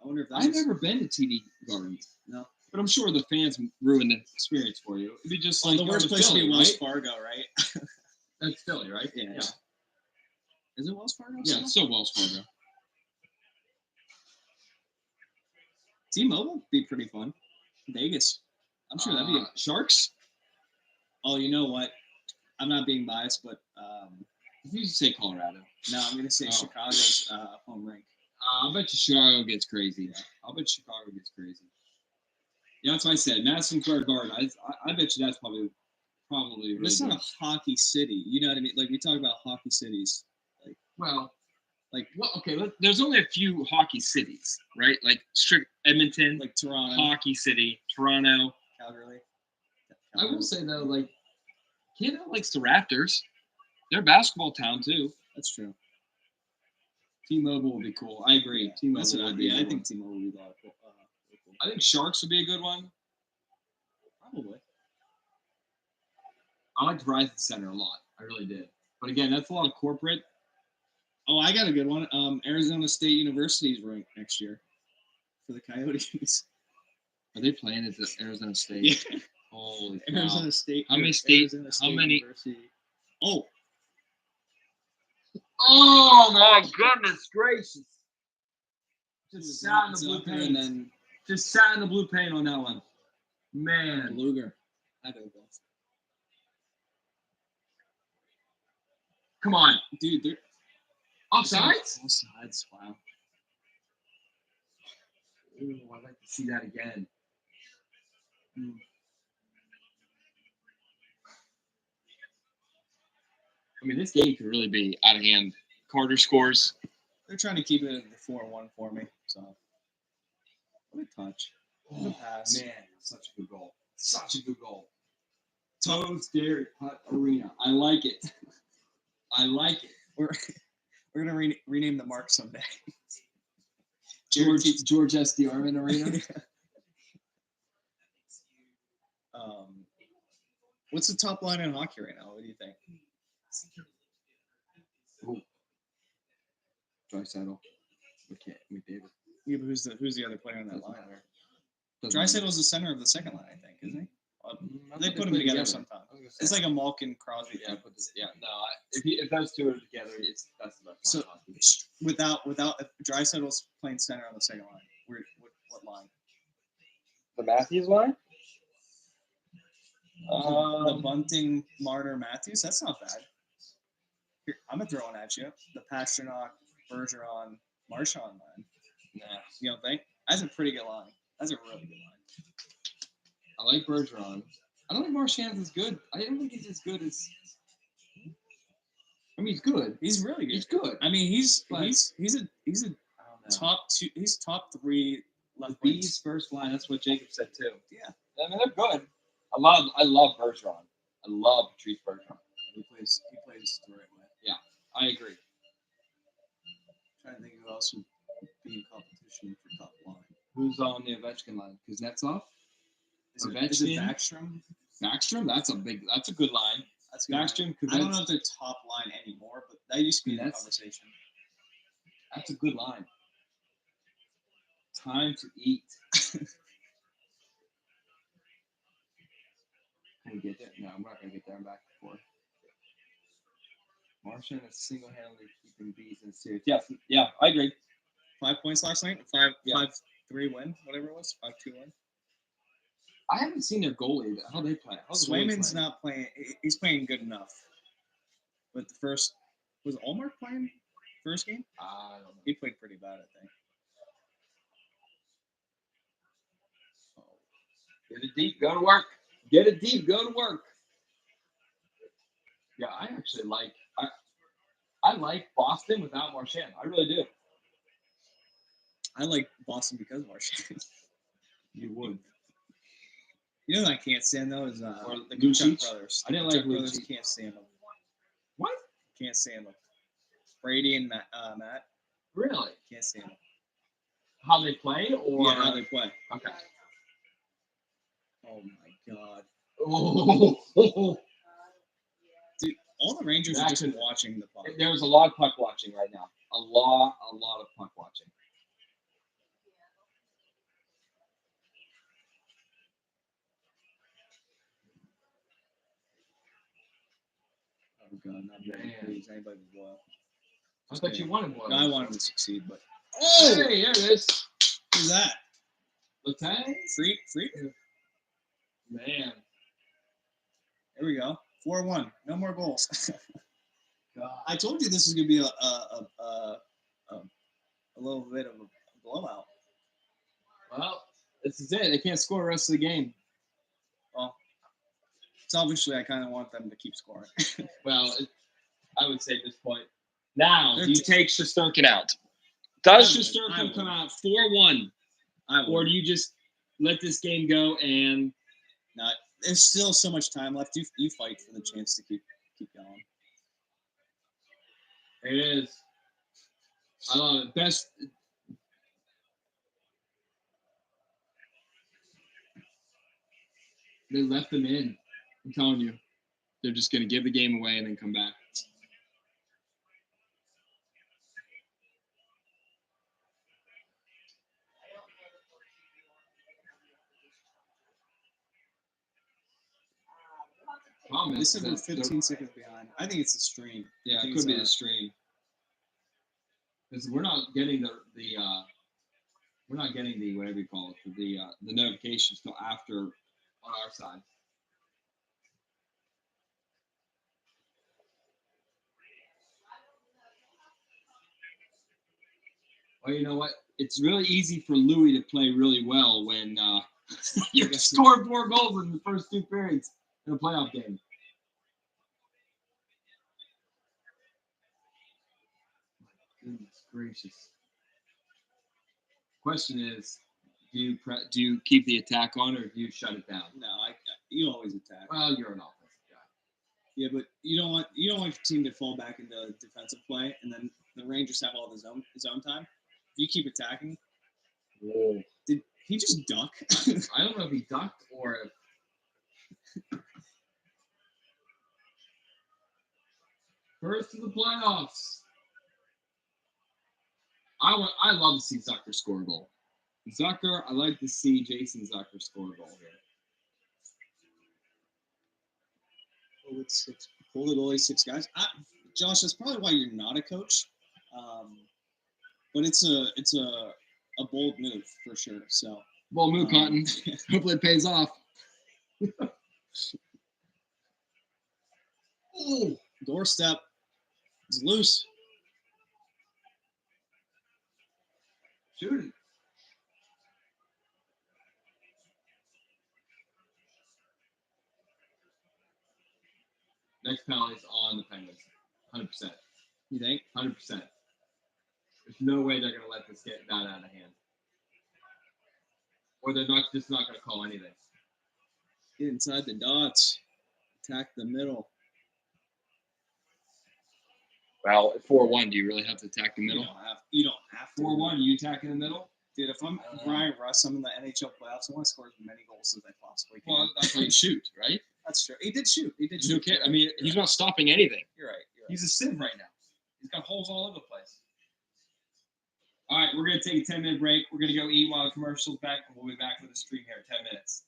Speaker 3: I wonder if that
Speaker 4: I've
Speaker 3: was...
Speaker 4: never been to TD Garden.
Speaker 3: No.
Speaker 4: But I'm sure the fans ruined the experience for you. It'd be just like
Speaker 3: the worst
Speaker 4: going
Speaker 3: place
Speaker 4: to
Speaker 3: to be
Speaker 4: Philly,
Speaker 3: Wells
Speaker 4: right?
Speaker 3: Fargo, right?
Speaker 5: That's Philly, right?
Speaker 3: Yeah. Is it Wells Fargo?
Speaker 4: Yeah, it's still Wells Fargo.
Speaker 3: T-Mobile would be pretty fun. Vegas. I'm sure that'd be a...
Speaker 4: Sharks?
Speaker 3: Oh, you know what? I'm not being biased, but
Speaker 4: You say Colorado.
Speaker 3: no, I'm going to say
Speaker 4: Oh.
Speaker 3: Chicago's home rink.
Speaker 4: I'll bet you Chicago gets crazy.
Speaker 3: Yeah.
Speaker 4: I'll bet Chicago gets crazy. Yeah, that's what I said. Madison Square Garden. I bet you that's probably really
Speaker 3: But it's
Speaker 4: good.
Speaker 3: not a hockey city. You know what I mean? Like, we talk about hockey cities.
Speaker 5: Well,
Speaker 4: Okay, there's only a few hockey cities, right? Like strict Edmonton,
Speaker 3: Like Toronto,
Speaker 4: hockey city, Toronto.
Speaker 3: Calgary.
Speaker 4: I will say though, like Canada likes the Raptors. They're a basketball town too.
Speaker 3: That's true.
Speaker 4: T-Mobile would be cool. I agree. T-Mobile
Speaker 3: That's what
Speaker 4: would be.
Speaker 3: I
Speaker 4: a good
Speaker 3: think
Speaker 4: one.
Speaker 3: T-Mobile would be a lot of cool.
Speaker 4: I think Sharks would be a good one.
Speaker 3: Probably.
Speaker 4: I liked Verizon Center a lot. I really did. But again, that's a lot of corporate.
Speaker 3: Oh, I got a good one. Arizona State University's ranked next year for the Coyotes.
Speaker 4: Are they playing at the Arizona State?
Speaker 3: Yeah.
Speaker 4: Holy cow.
Speaker 3: Arizona State.
Speaker 4: How many state-
Speaker 3: Arizona
Speaker 4: how
Speaker 3: State
Speaker 4: many-
Speaker 3: University. Oh,
Speaker 5: oh my goodness gracious! Just sat in the blue
Speaker 3: Zucker
Speaker 5: paint.
Speaker 3: and then
Speaker 5: Just sat in the blue paint on that one. Man.
Speaker 3: Luger. I don't know.
Speaker 5: Come on.
Speaker 3: Dude, they're
Speaker 5: Offsides?
Speaker 3: offsides. Wow.
Speaker 5: Ooh, I'd like to see that again.
Speaker 4: I mean, this game could really be out of hand. Carter scores.
Speaker 3: They're trying to keep it at the 4-1 for me. So, what a touch. What a pass.
Speaker 5: Man, such a good goal. Such a good goal. Toes Dairy Hut Arena. I like it. I like it.
Speaker 3: We're gonna rename the mark someday.
Speaker 5: George S. D. Armin Arena.
Speaker 3: What's the top line in hockey right now? What do you think?
Speaker 4: Draisaitl, McDavid.
Speaker 3: Yeah, but who's the other player on that
Speaker 4: Doesn't
Speaker 3: line?
Speaker 4: matter. Doesn't matter.
Speaker 3: Draisaitl's the center of the second line, I think, isn't he?
Speaker 4: I
Speaker 3: They
Speaker 4: thought
Speaker 3: put them
Speaker 4: played
Speaker 3: together sometimes.
Speaker 4: I was gonna
Speaker 3: It's
Speaker 4: say.
Speaker 3: like a Malkin Crosby
Speaker 4: Yeah,
Speaker 3: thing.
Speaker 4: but no. If those two are together, that's the best
Speaker 3: So
Speaker 4: line in hockey.
Speaker 3: without if Draisaitl's playing center on the second line, what line?
Speaker 5: The Matthews line?
Speaker 3: The Bunting, Marner, Matthews. That's not bad. Here, I'm gonna throw one at you. The Pasternak, Bergeron, Marchand line.
Speaker 4: Nah,
Speaker 3: You don't think? That's a pretty good line. That's a really good line.
Speaker 4: I like Bergeron. I don't think Marchand's as good. I don't think he's as good as. I mean, he's good.
Speaker 3: He's really good.
Speaker 4: He's good.
Speaker 3: I mean, he's
Speaker 4: But-
Speaker 3: a
Speaker 4: I don't know.
Speaker 3: top two. He's top three left
Speaker 5: The
Speaker 3: wings.
Speaker 5: B's first line. That's what Jacob said too.
Speaker 3: Yeah.
Speaker 5: I mean, they're good. I love Bergeron. I love Patrice Bergeron.
Speaker 3: He plays the right way.
Speaker 5: I agree.
Speaker 3: Trying to think who else would be in competition for top line.
Speaker 4: Who's on the Ovechkin line? Kuznetsov?
Speaker 3: Is it
Speaker 4: Ovechkin?
Speaker 3: Backstrom?
Speaker 4: Backstrom? That's a good line.
Speaker 3: That's a good line.
Speaker 4: Backstrom,
Speaker 3: I don't
Speaker 4: Kuznetsov.
Speaker 3: know if they're top line anymore, but that used to be the
Speaker 4: That's-
Speaker 3: conversation.
Speaker 4: That's a good line. Time to eat. Can we get there? No, I'm not gonna get there. I'm back before. Marchand is single-handedly keeping bees in series.
Speaker 5: Yes, yeah, I agree.
Speaker 3: 5 points last night.
Speaker 5: Yeah.
Speaker 3: 5-3 win, whatever it was. 5-2 win.
Speaker 4: I haven't seen their goalie. How they play? How's the goalie
Speaker 3: Swayman's
Speaker 4: playing?
Speaker 3: not playing. He's playing good enough. But the first was Allmark playing first game.
Speaker 4: I don't know.
Speaker 3: He played pretty bad, I think.
Speaker 5: Get it deep. Go to work. Get it deep. Go to work.
Speaker 4: Yeah, I actually like. I like Boston without Marchand. I really do.
Speaker 3: I like Boston because of Marchand.
Speaker 4: You would.
Speaker 3: You know what I can't stand though is
Speaker 4: Or
Speaker 3: the
Speaker 4: Lucic?
Speaker 3: Chuck brothers.
Speaker 4: I didn't
Speaker 3: Chuck
Speaker 4: like
Speaker 3: brothers.
Speaker 4: Lucic.
Speaker 3: Can't stand them.
Speaker 4: What?
Speaker 3: Can't stand them. Brady and Matt.
Speaker 4: Really?
Speaker 3: Can't stand them.
Speaker 4: How they play, or
Speaker 3: Yeah, how they play.
Speaker 4: okay?
Speaker 3: Oh my god.
Speaker 4: Oh,
Speaker 3: Dude, all the Rangers are
Speaker 4: That
Speaker 3: just
Speaker 4: could-
Speaker 3: watching the puck.
Speaker 5: There's a lot of puck watching right now. A lot of puck watching.
Speaker 3: Oh god, not Brady.
Speaker 4: Man.
Speaker 3: Please, anybody but Boyle.
Speaker 4: I thought you wanted one.
Speaker 3: No, I want him to succeed, but
Speaker 4: Oh, hey, there it is.
Speaker 3: who's that?
Speaker 4: Letang?
Speaker 3: Freak?
Speaker 4: Man,
Speaker 3: There we go. 4-1. No more goals.
Speaker 4: God.
Speaker 3: I told you this is gonna be a little bit of a blowout.
Speaker 4: Well, this is it. They can't score the rest of the game.
Speaker 3: Well, selfishly, I kind of want them to keep scoring.
Speaker 5: Well, I would say at this point. Now,
Speaker 3: They're
Speaker 5: do you
Speaker 3: t-
Speaker 5: take Shesterkin out? Does
Speaker 3: I
Speaker 5: Shesterkin
Speaker 3: would.
Speaker 5: come out 4-1?
Speaker 3: I
Speaker 5: Or
Speaker 3: would
Speaker 5: do you just let this game go and
Speaker 3: not. There's still so much time left. You fight for the chance to keep going.
Speaker 4: It is. I love it. Best. They left them in. I'm telling you. They're just going to give the game away and then come back. Problem
Speaker 3: They
Speaker 4: is
Speaker 3: said
Speaker 4: that
Speaker 3: we're
Speaker 4: they're-
Speaker 3: 15 seconds behind. I think it's the stream.
Speaker 4: Yeah,
Speaker 3: I
Speaker 4: it
Speaker 3: think
Speaker 4: could be
Speaker 3: it's,
Speaker 4: the stream. Because we're not getting the we're not getting the whatever you call it, the notifications till after on our side. Well, you know what? It's really easy for Louis to play really well when you score 4 goals in the first 2 periods in a playoff game. Goodness gracious. Question is, do you keep the attack on or do you shut it down?
Speaker 3: No, you always attack.
Speaker 4: Well, you're an offensive guy.
Speaker 3: Yeah, but you don't want your team to fall back into defensive play, and then the Rangers have all the zone time. If you keep attacking, did he just duck?
Speaker 4: I don't know if he ducked or if first to the playoffs. I love to see Zucker score a goal. Zucker, I like to see Jason Zucker score a goal here.
Speaker 3: Pull it six. Pull the goalie 6 guys. Josh, that's probably why you're not a coach. But it's a bold move for sure. So
Speaker 4: Well, move, Cotton. Hopefully it pays off.
Speaker 3: Ooh, doorstep is loose.
Speaker 4: Shooting. Next penalty's on the Penguins. 100%.
Speaker 3: You think?
Speaker 4: 100%. There's no way they're going to let this get that out of hand. Or they're just not going to call anything.
Speaker 3: Get inside the dots. Attack the middle.
Speaker 5: Well, at 4-1, do you really have to attack the
Speaker 3: You
Speaker 5: middle?
Speaker 3: don't have to.
Speaker 4: 4-1, you attacking the middle?
Speaker 3: Dude, if I'm Brian Russ, I'm in the NHL playoffs. I want to score as many goals as I possibly can.
Speaker 4: Well, that's how you shoot, right?
Speaker 3: That's true. He did shoot.
Speaker 5: Who cares? I mean, he's not stopping anything.
Speaker 3: You're right.
Speaker 4: He's a sieve right now. He's got holes all over the place. All right, we're going to take a 10-minute break. We're going to go eat while the commercial's back, and we'll be back with the stream here in 10 minutes.